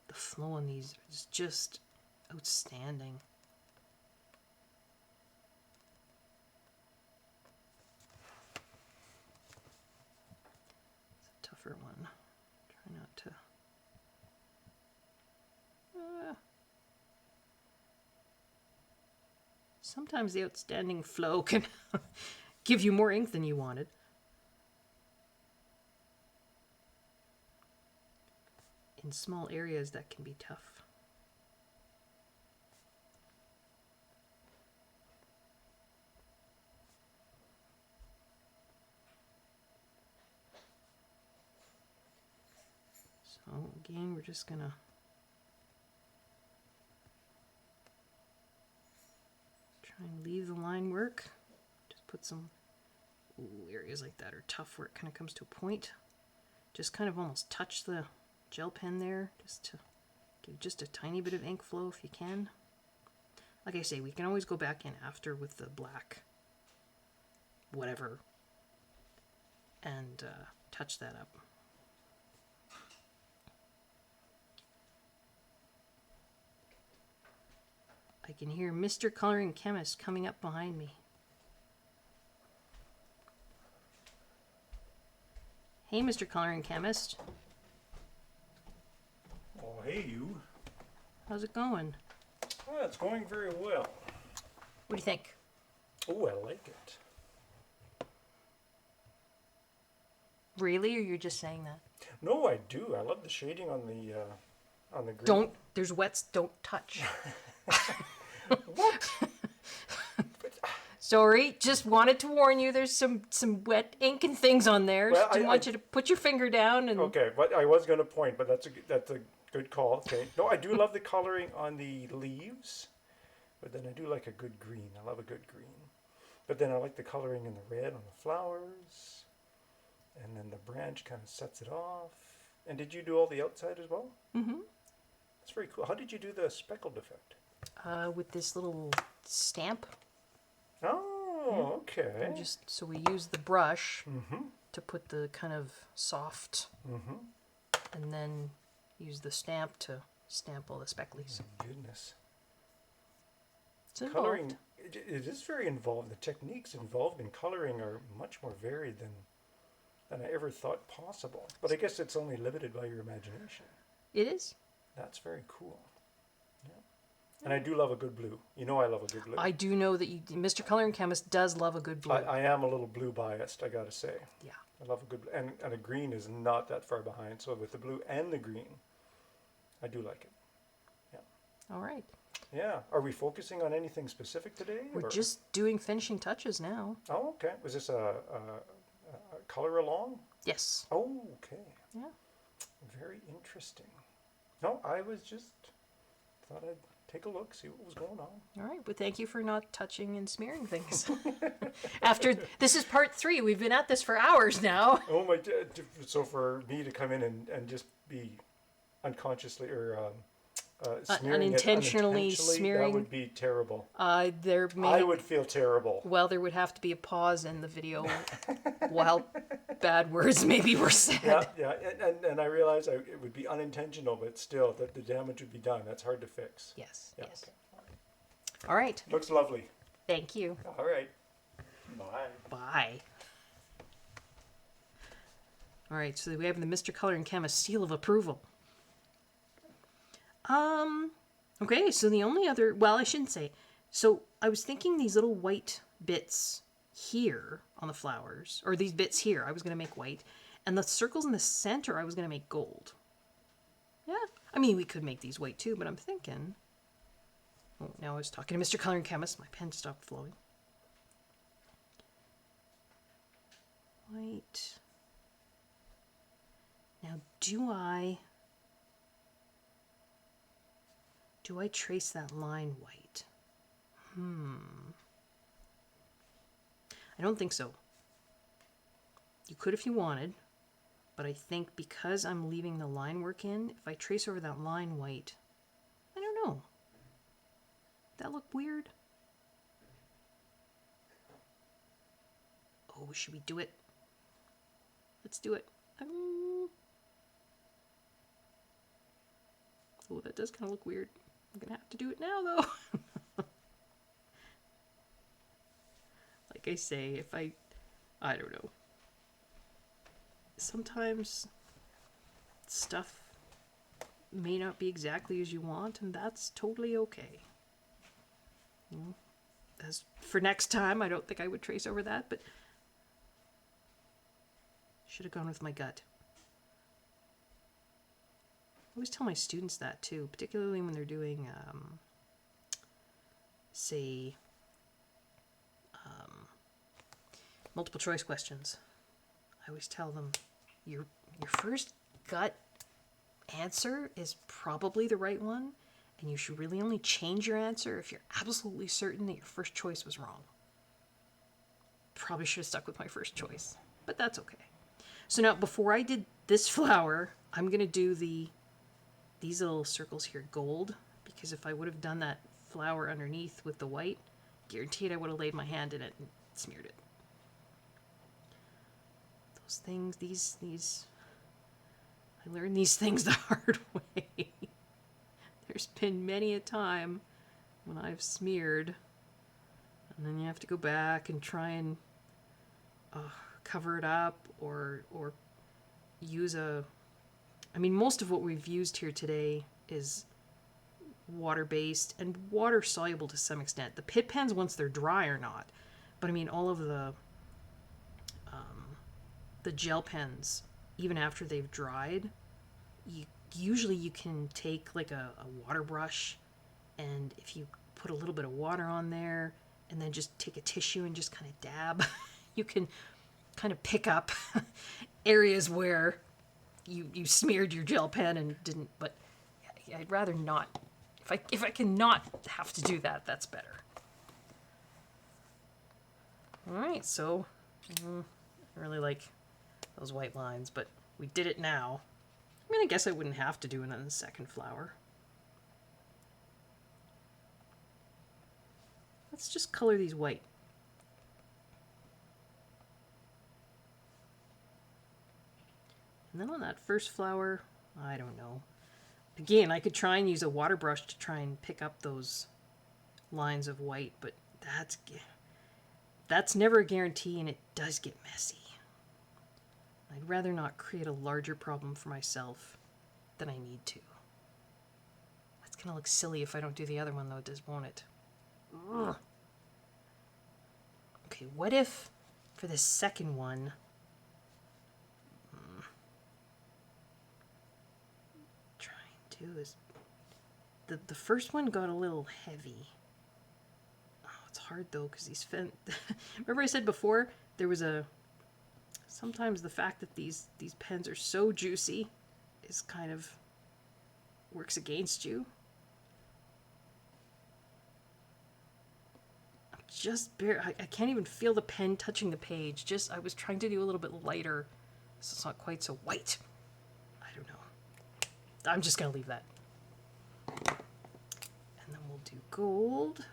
The flow on these is just outstanding. It's a tougher one. Try not to. Sometimes the outstanding flow can give you more ink than you wanted. In small areas, that can be tough. So again, we're just gonna try and leave the line work. Just put some areas like that are tough where it kind of comes to a point. Just kind of almost touch the gel pen there just to give just a tiny bit of ink flow if you can. Like I say, we can always go back in after with the black whatever and touch that up. I can hear Mr. Coloring Chemist coming up behind me. Hey, Mr. Coloring Chemist. Oh, hey, you. How's it going? Well, it's going very well. What do you think? Oh, I like it. Really, or you're just saying that? No, I do. I love the shading on the green. Don't. There's wets. Don't touch. What? Sorry, just wanted to warn you. There's some wet ink and things on there. Well, Didn't want you to put your finger down and. Okay, but I was going to point, but that's a good call. Okay. No, I do love the coloring on the leaves, but then I do like a good green. I love a good green. But then I like the coloring in the red on the flowers, and then the branch kind of sets it off. And did you do all the outside as well? Mm-hmm. That's very cool. How did you do the speckled effect? With this little stamp. Oh, okay. And just so we use the brush Mm-hmm. to put the kind of soft, Mm-hmm. and then use the stamp to stamp all the specklies. Goodness. It's involved. Coloring, it is very involved. The techniques involved in coloring are much more varied than I ever thought possible. But I guess it's only limited by your imagination. It is. That's very cool. Yeah. And I do love a good blue. You know I love a good blue. I do know that Mr. Coloring Chemist does love a good blue. I am a little blue biased, I gotta say. Yeah. I love a good blue. And a green is not that far behind. So with the blue and the green, I do like it. Yeah. All right. Yeah. Are we focusing on anything specific today? We're or? just doing finishing touches now. Oh, okay. Was this a color along? Yes. Oh, okay. Yeah. Very interesting. No, I was just thought I'd take a look, see what was going on. All right. Well, thank you for not touching and smearing things. After this is part 3. We've been at this for hours now. Oh my! So for me to come in and just be unconsciously or smearing unintentionally smearing, that would be terrible. I would feel terrible. Well, there would have to be a pause in the video while bad words maybe were said. Yeah. And I realize it would be unintentional, but still, that the damage would be done. That's hard to fix. Yes. Yeah, Yes. okay. All right. Looks lovely. Thank you. All right. Bye. Bye. All right. So we have the Mr. Coloring Chemist seal of approval. Okay, so the only other, well, I shouldn't say. So I was thinking these little white bits here on the flowers, or these bits here, I was going to make white. And the circles in the center, I was going to make gold. Yeah, I mean, we could make these white too, but I'm thinking. Oh, now I was talking to Mr. Coloring Chemist. My pen stopped flowing. White. Now, do I trace that line white? I don't think so. You could if you wanted, but I think because I'm leaving the line work in, if I trace over that line white, I don't know. That look weird? Oh, should we do it? Let's do it. Oh, that does kind of look weird. I'm gonna have to do it now, though. Like I say, if I don't know. Sometimes stuff may not be exactly as you want, and that's totally okay. As for next time, I don't think I would trace over that, but should have gone with my gut. I always tell my students that too, particularly when they're doing, say, multiple choice questions. I always tell them, your first gut answer is probably the right one, and you should really only change your answer if you're absolutely certain that your first choice was wrong. Probably should have stuck with my first choice, but that's okay. So now, before I did this flower, I'm going to do these little circles here gold, because if I would have done that flower underneath with the white, guaranteed I would have laid my hand in it and smeared it. Those things, these I learned these things the hard way. There's been many a time when I've smeared, and then you have to go back and try and cover it up, or use I mean, most of what we've used here today is water-based and water-soluble to some extent. The Pitt Pens, once they're dry, are not. But I mean, all of the the gel pens, even after they've dried, usually you can take like a water brush, and if you put a little bit of water on there and then just take a tissue and just kind of dab, you can kind of pick up areas where you smeared your gel pen and didn't. But I'd rather not. If I can not have to do that, that's better. All right, so I really like those white lines, but we did it now. I mean, I guess I wouldn't have to do it on the second flower. Let's just color these white. And then on that first flower, I don't know. Again, I could try and use a water brush to try and pick up those lines of white, but that's never a guarantee, and it does get messy. I'd rather not create a larger problem for myself than I need to. That's gonna look silly if I don't do the other one though, won't it? Ugh. Okay, what if for the second one, is the first one got a little heavy. Oh, it's hard though because these remember I said before there was sometimes the fact that these pens are so juicy is kind of works against you. I can't even feel the pen touching the page. I was trying to do a little bit lighter so it's not quite so white. I don't know. I'm just going to leave that. And then we'll do gold.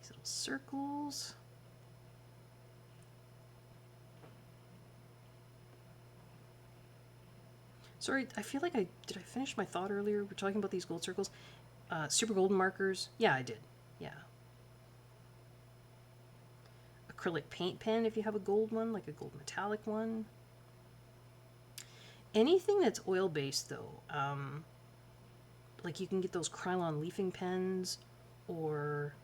These little circles. Sorry, I feel like did I finish my thought earlier? We're talking about these gold circles. Super golden markers. Yeah, I did. Yeah. Acrylic paint pen if you have a gold one, like a gold metallic one. Anything that's oil-based, though, like you can get those Krylon leafing pens, or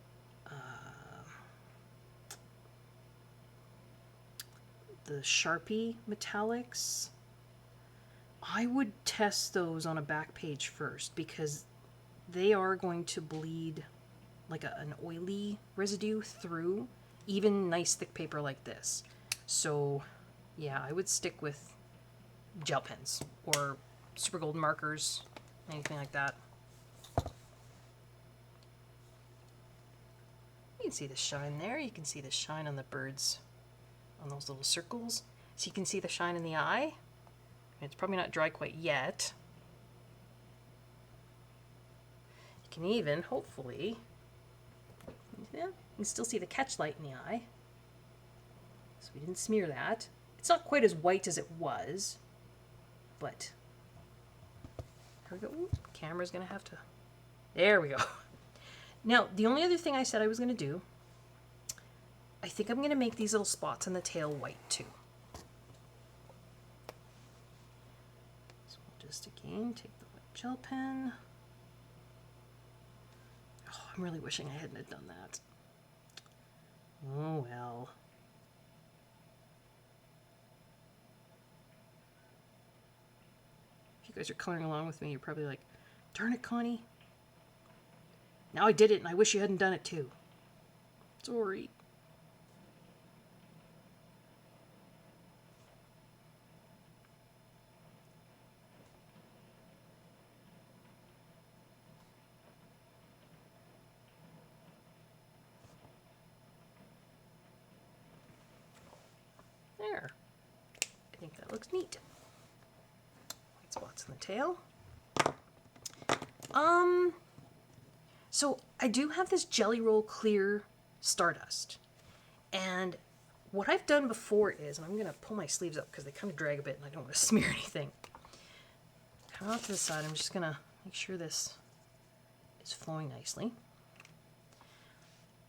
the Sharpie metallics. I would test those on a back page first, because they are going to bleed like an oily residue through even nice thick paper like this. So, yeah, I would stick with gel pens or super golden markers, anything like that. You can see the shine there. You can see the shine on the birds, on those little circles. So you can see the shine in the eye. It's probably not dry quite yet. You can even, hopefully, yeah, you can still see the catch light in the eye. So we didn't smear that. It's not quite as white as it was, but here we go. Ooh, camera's gonna have to. There we go. Now, the only other thing I said I was gonna do, I think I'm gonna make these little spots on the tail white too. So we'll just again take the white gel pen. Oh, I'm really wishing I hadn't done that. Oh well. You guys are coloring along with me, you're probably like, darn it, Connie. Now I did it and I wish you hadn't done it too. Sorry. There. I think that looks neat. Spots in the tail. So I do have this Jelly Roll Clear Stardust, and what I've done before is, and I'm going to pull my sleeves up because they kind of drag a bit and I don't want to smear anything. Come out to the side, I'm just going to make sure this is flowing nicely.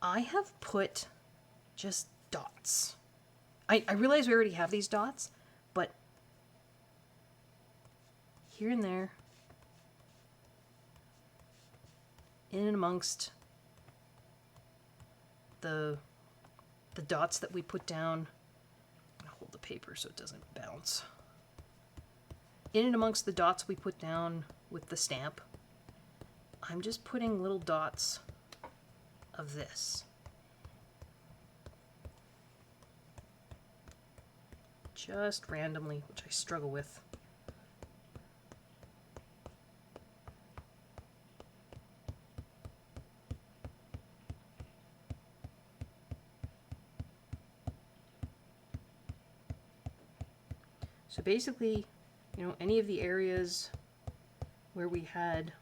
I have put just dots. I realize we already have these dots, but here and there, in and amongst the dots that we put down, I'm gonna hold the paper so it doesn't bounce. In and amongst the dots we put down with the stamp, I'm just putting little dots of this. Just randomly, which I struggle with. So basically, you know, any of the areas where we had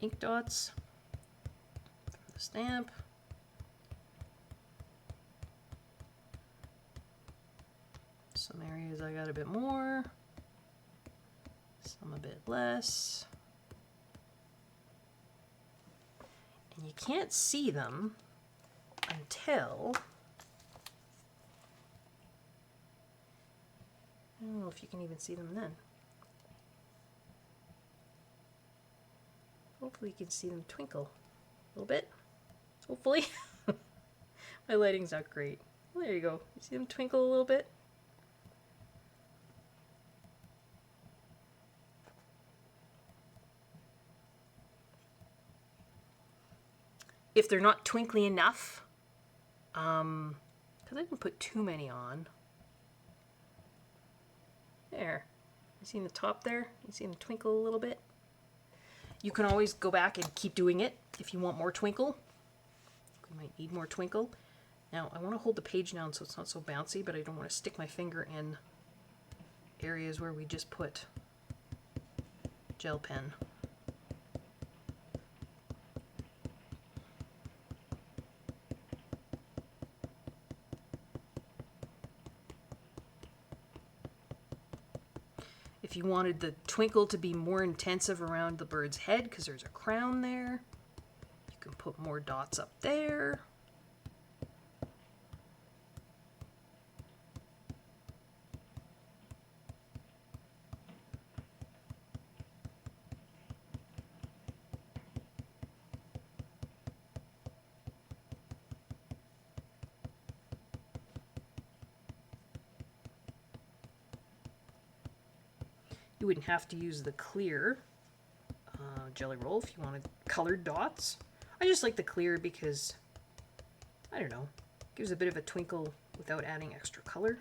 ink dots from the stamp, some areas I got a bit more, some a bit less, and you can't see them until, I don't know if you can even see them then. Hopefully you can see them twinkle a little bit. Hopefully. My lighting's not great. Well, there you go. You see them twinkle a little bit? If they're not twinkly enough, because I didn't put too many on. There. You see the top there? You see them twinkle a little bit? You can always go back and keep doing it if you want more twinkle. You might need more twinkle. Now, I want to hold the page down so it's not so bouncy, but I don't want to stick my finger in areas where we just put gel pen. If you wanted the twinkle to be more intensive around the bird's head, because there's a crown there, you can put more dots up there. You wouldn't have to use the clear jelly roll if you wanted colored dots. I just like the clear because, I don't know, gives a bit of a twinkle without adding extra color.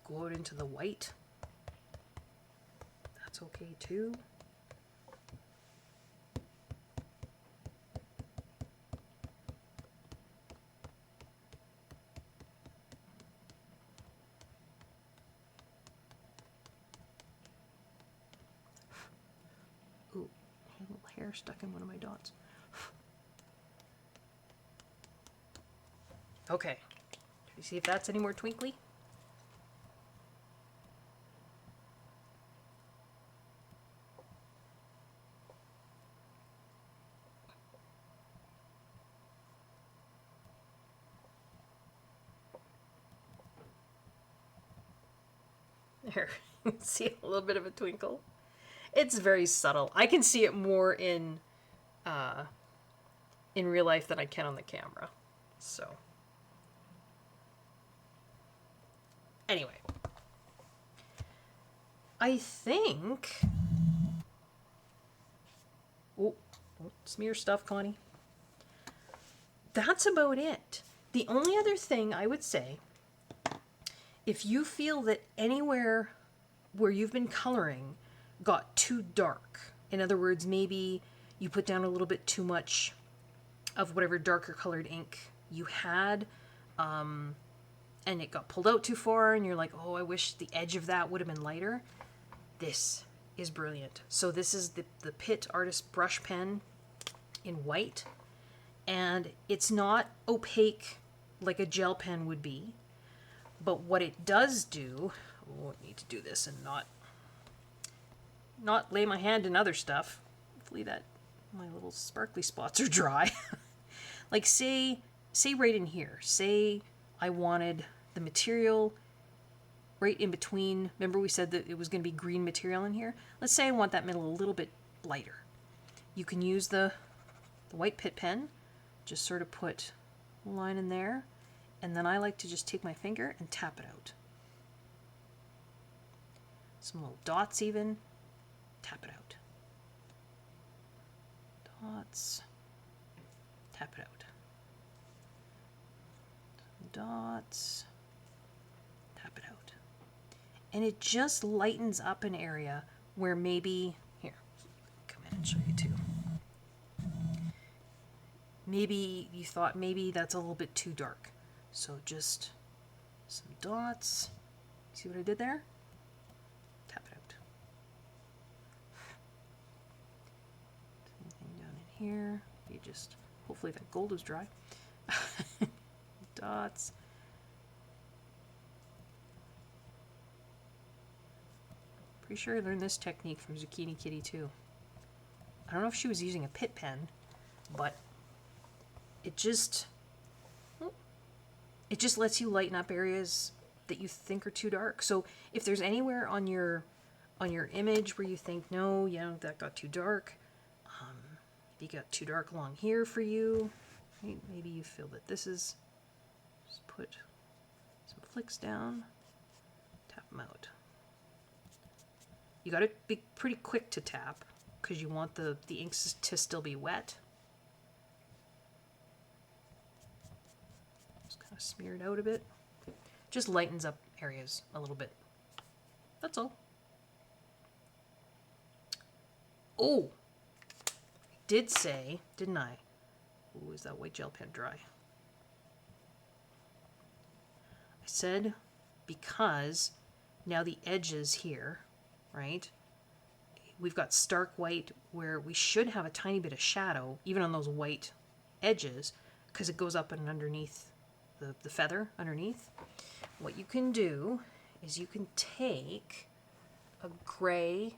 Go out into the white, that's okay too. Ooh, I had a little hair stuck in one of my dots. Okay, should we see if that's any more twinkly? There, you can see a little bit of a twinkle. It's very subtle. I can see it more in real life than I can on the camera. So, anyway, I think. Oh, don't smear stuff, Connie. That's about it. The only other thing I would say, if you feel that anywhere where you've been coloring got too dark, in other words, maybe you put down a little bit too much of whatever darker colored ink you had, and it got pulled out too far, and you're like, oh, I wish the edge of that would have been lighter, this is brilliant. So this is the Pitt Artist Brush Pen in white, and it's not opaque like a gel pen would be. But what it does do, oh, I need to do this and not lay my hand in other stuff. Hopefully that my little sparkly spots are dry. Like say right in here, say I wanted the material right in between. Remember we said that it was going to be green material in here? Let's say I want that middle a little bit lighter. You can use the white Pitt pen, just sort of put a line in there, and then I like to just take my finger and tap it out. Some little dots even, tap it out. Dots, tap it out. Dots, tap it out. And it just lightens up an area where maybe, here, come in and show you too. Maybe you thought maybe that's a little bit too dark. So just some dots. See what I did there? Tap it out. Anything down in here. You just, hopefully that gold is dry. Dots. Pretty sure I learned this technique from Zucchini Kitty too. I don't know if she was using a Pitt pen, but it just lets you lighten up areas that you think are too dark. So if there's anywhere on your image where you think, no, that got too dark, you got too dark along here for you, maybe you feel that this is, just put some flicks down, tap them out. You got to be pretty quick to tap because you want the inks to still be wet. Just kind of smear it out a bit. Just lightens up areas a little bit. That's all. Oh, I did say, didn't I? Ooh, is that white gel pen dry? I said because now the edges here, right? We've got stark white where we should have a tiny bit of shadow, even on those white edges, because it goes up and underneath the feather underneath. What you can do is you can take a gray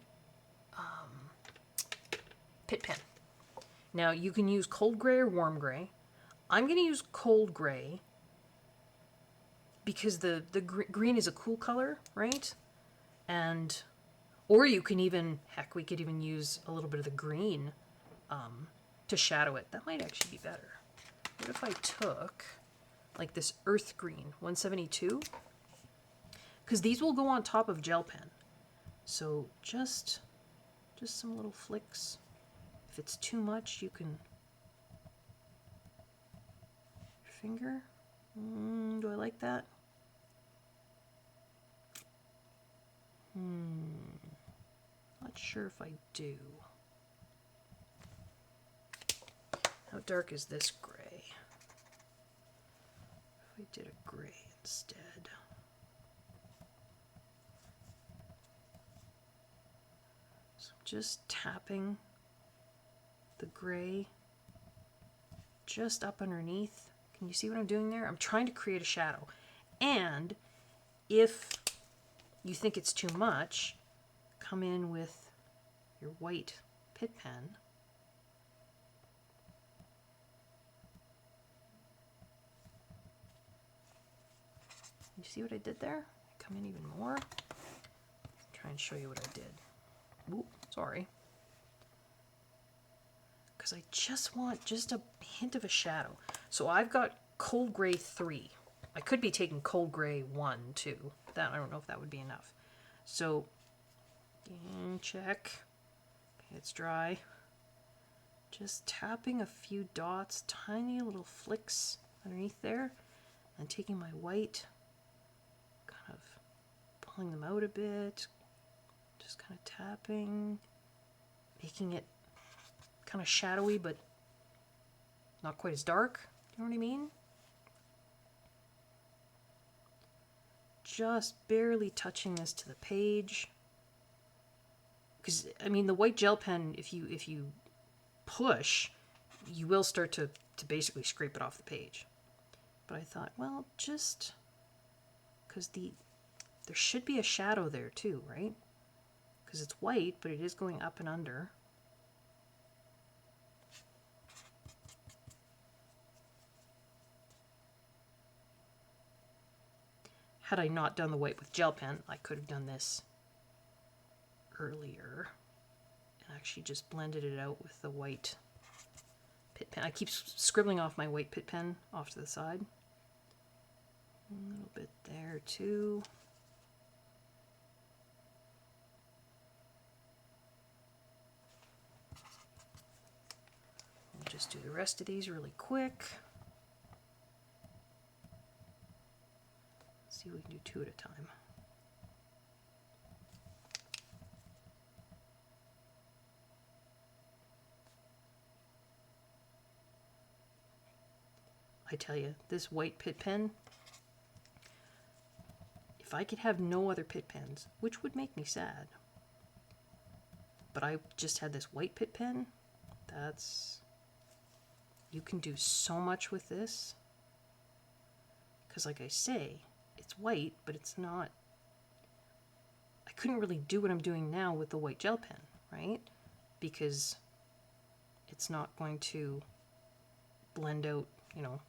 Pitt pen. Now you can use cold gray or warm gray. I'm going to use cold gray because the green is a cool color, right? And or you can even, heck, we could even use a little bit of the green to shadow it. That might actually be better. What if I took like this earth green 172? Because these will go on top of gel pen. So just some little flicks. If it's too much, you can finger. Do I like that? Not sure if I do. How dark is this gray? If we did a gray instead. So just tapping the gray just up underneath. Can you see what I'm doing there? I'm trying to create a shadow. And if you think it's too much, come in with your white Pitt pen. You see what I did there? Come in even more. Try and show you what I did. Ooh, sorry. Because I just want just a hint of a shadow. So I've got cold gray 3. I could be taking cold gray 1 too. That I don't know if that would be enough. So check. Okay, it's dry. Just tapping a few dots, tiny little flicks underneath there, and taking my white, kind of pulling them out a bit, just kind of tapping, making it kind of shadowy but not quite as dark. Do you know what I mean? Just barely touching this to the page. Because, I mean, the white gel pen, if you push, you will start to basically scrape it off the page. But I thought, well, just because there should be a shadow there too, right? Because it's white, but it is going up and under. had I not done the white with gel pen, I could have done this earlier and actually just blended it out with the white Pitt pen. I keep scribbling off my white Pitt pen off to the side. A little bit there too. We'll just do the rest of these really quick. Let's see if we can do 2 at a time. I tell you, this white Pitt pen, if I could have no other Pitt pens, which would make me sad, but I just had this white Pitt pen, you can do so much with this. Because like I say, it's white, but it's not, I couldn't really do what I'm doing now with the white gel pen, right? Because it's not going to blend out, you know,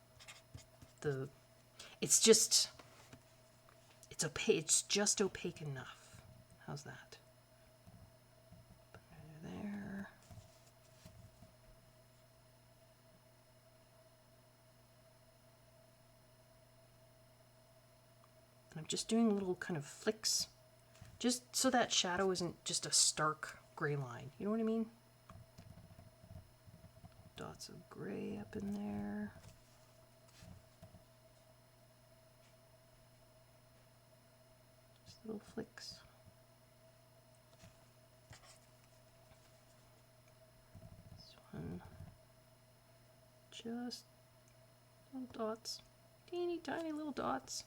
it's just opaque enough. How's that? Put it there. And I'm just doing little kind of flicks, just so that shadow isn't just a stark gray line. You know what I mean? Dots of gray up in there. Little flicks. This one, just little dots, teeny tiny little dots.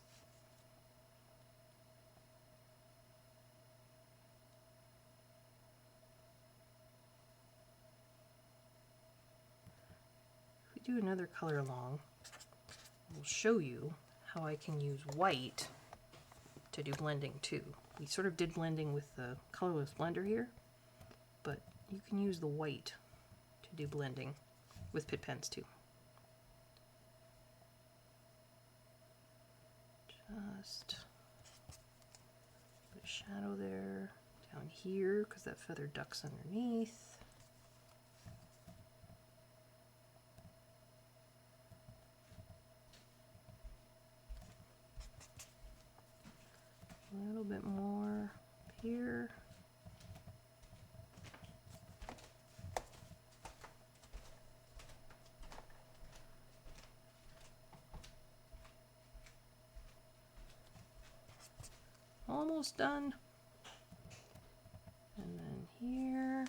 If we do another color along, we'll show you how I can use white to do blending too. We sort of did blending with the colorless blender here, but you can use the white to do blending with Pitt pens too. Just put a shadow there, down here, because that feather ducks underneath. A little bit more up here. Almost done. And then here.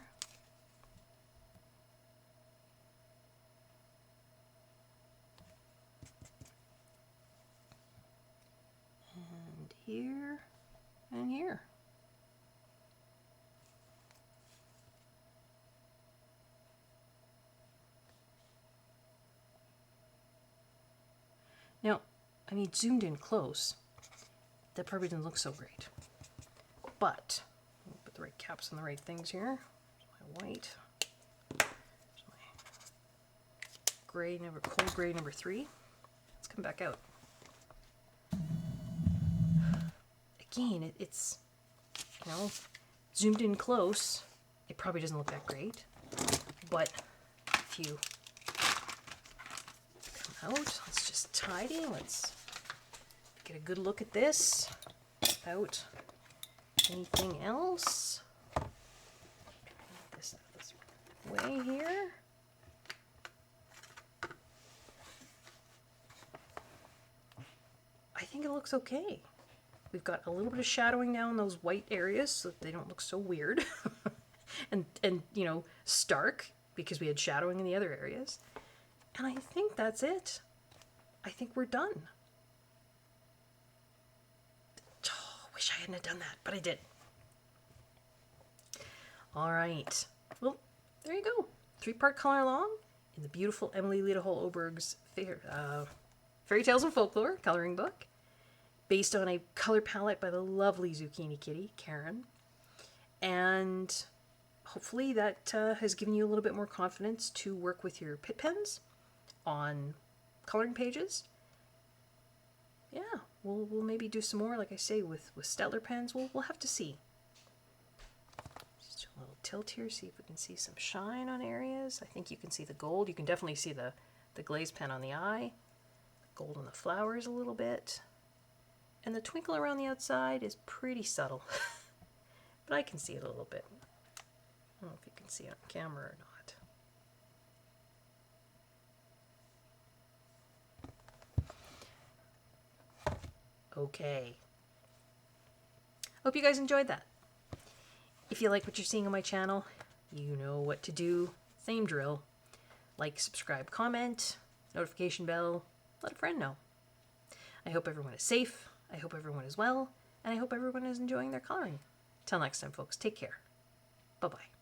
And here. And here. Now, I mean, zoomed in close, that probably didn't look so great. But, I'll put the right caps on the right things here. There's my white. There's my gray, cold gray number 3. Let's come back out. Again, it's, you know, zoomed in close, it probably doesn't look that great, but if you come out, let's just tidy, let's get a good look at this without anything else. This way here. I think it looks okay. We've got a little bit of shadowing now in those white areas so that they don't look so weird and you know, stark, because we had shadowing in the other areas. And I think that's it. I think we're done. Oh, wish I hadn't done that, but I did. All right. Well, there you go. 3-part color along in the beautiful Emily Leda Hall-Oberg's Fairy Tales and Folklore coloring book, based on a color palette by the lovely Zucchini Kitty, Karen. And hopefully that has given you a little bit more confidence to work with your Pitt pens on coloring pages. yeah, we'll maybe do some more, like I say, with Staedtler pens. We'll have to see. Just a little tilt here, see if we can see some shine on areas. I think you can see the gold. You can definitely see the glaze pen on the eye. Gold on the flowers a little bit. And the twinkle around the outside is pretty subtle. But I can see it a little bit. I don't know if you can see it on camera or not. Okay. Hope you guys enjoyed that. If you like what you're seeing on my channel, you know what to do. Same drill. Like, subscribe, comment, notification bell, let a friend know. I hope everyone is safe, I hope everyone is well, and I hope everyone is enjoying their coloring. Till next time, folks, take care. Bye-bye.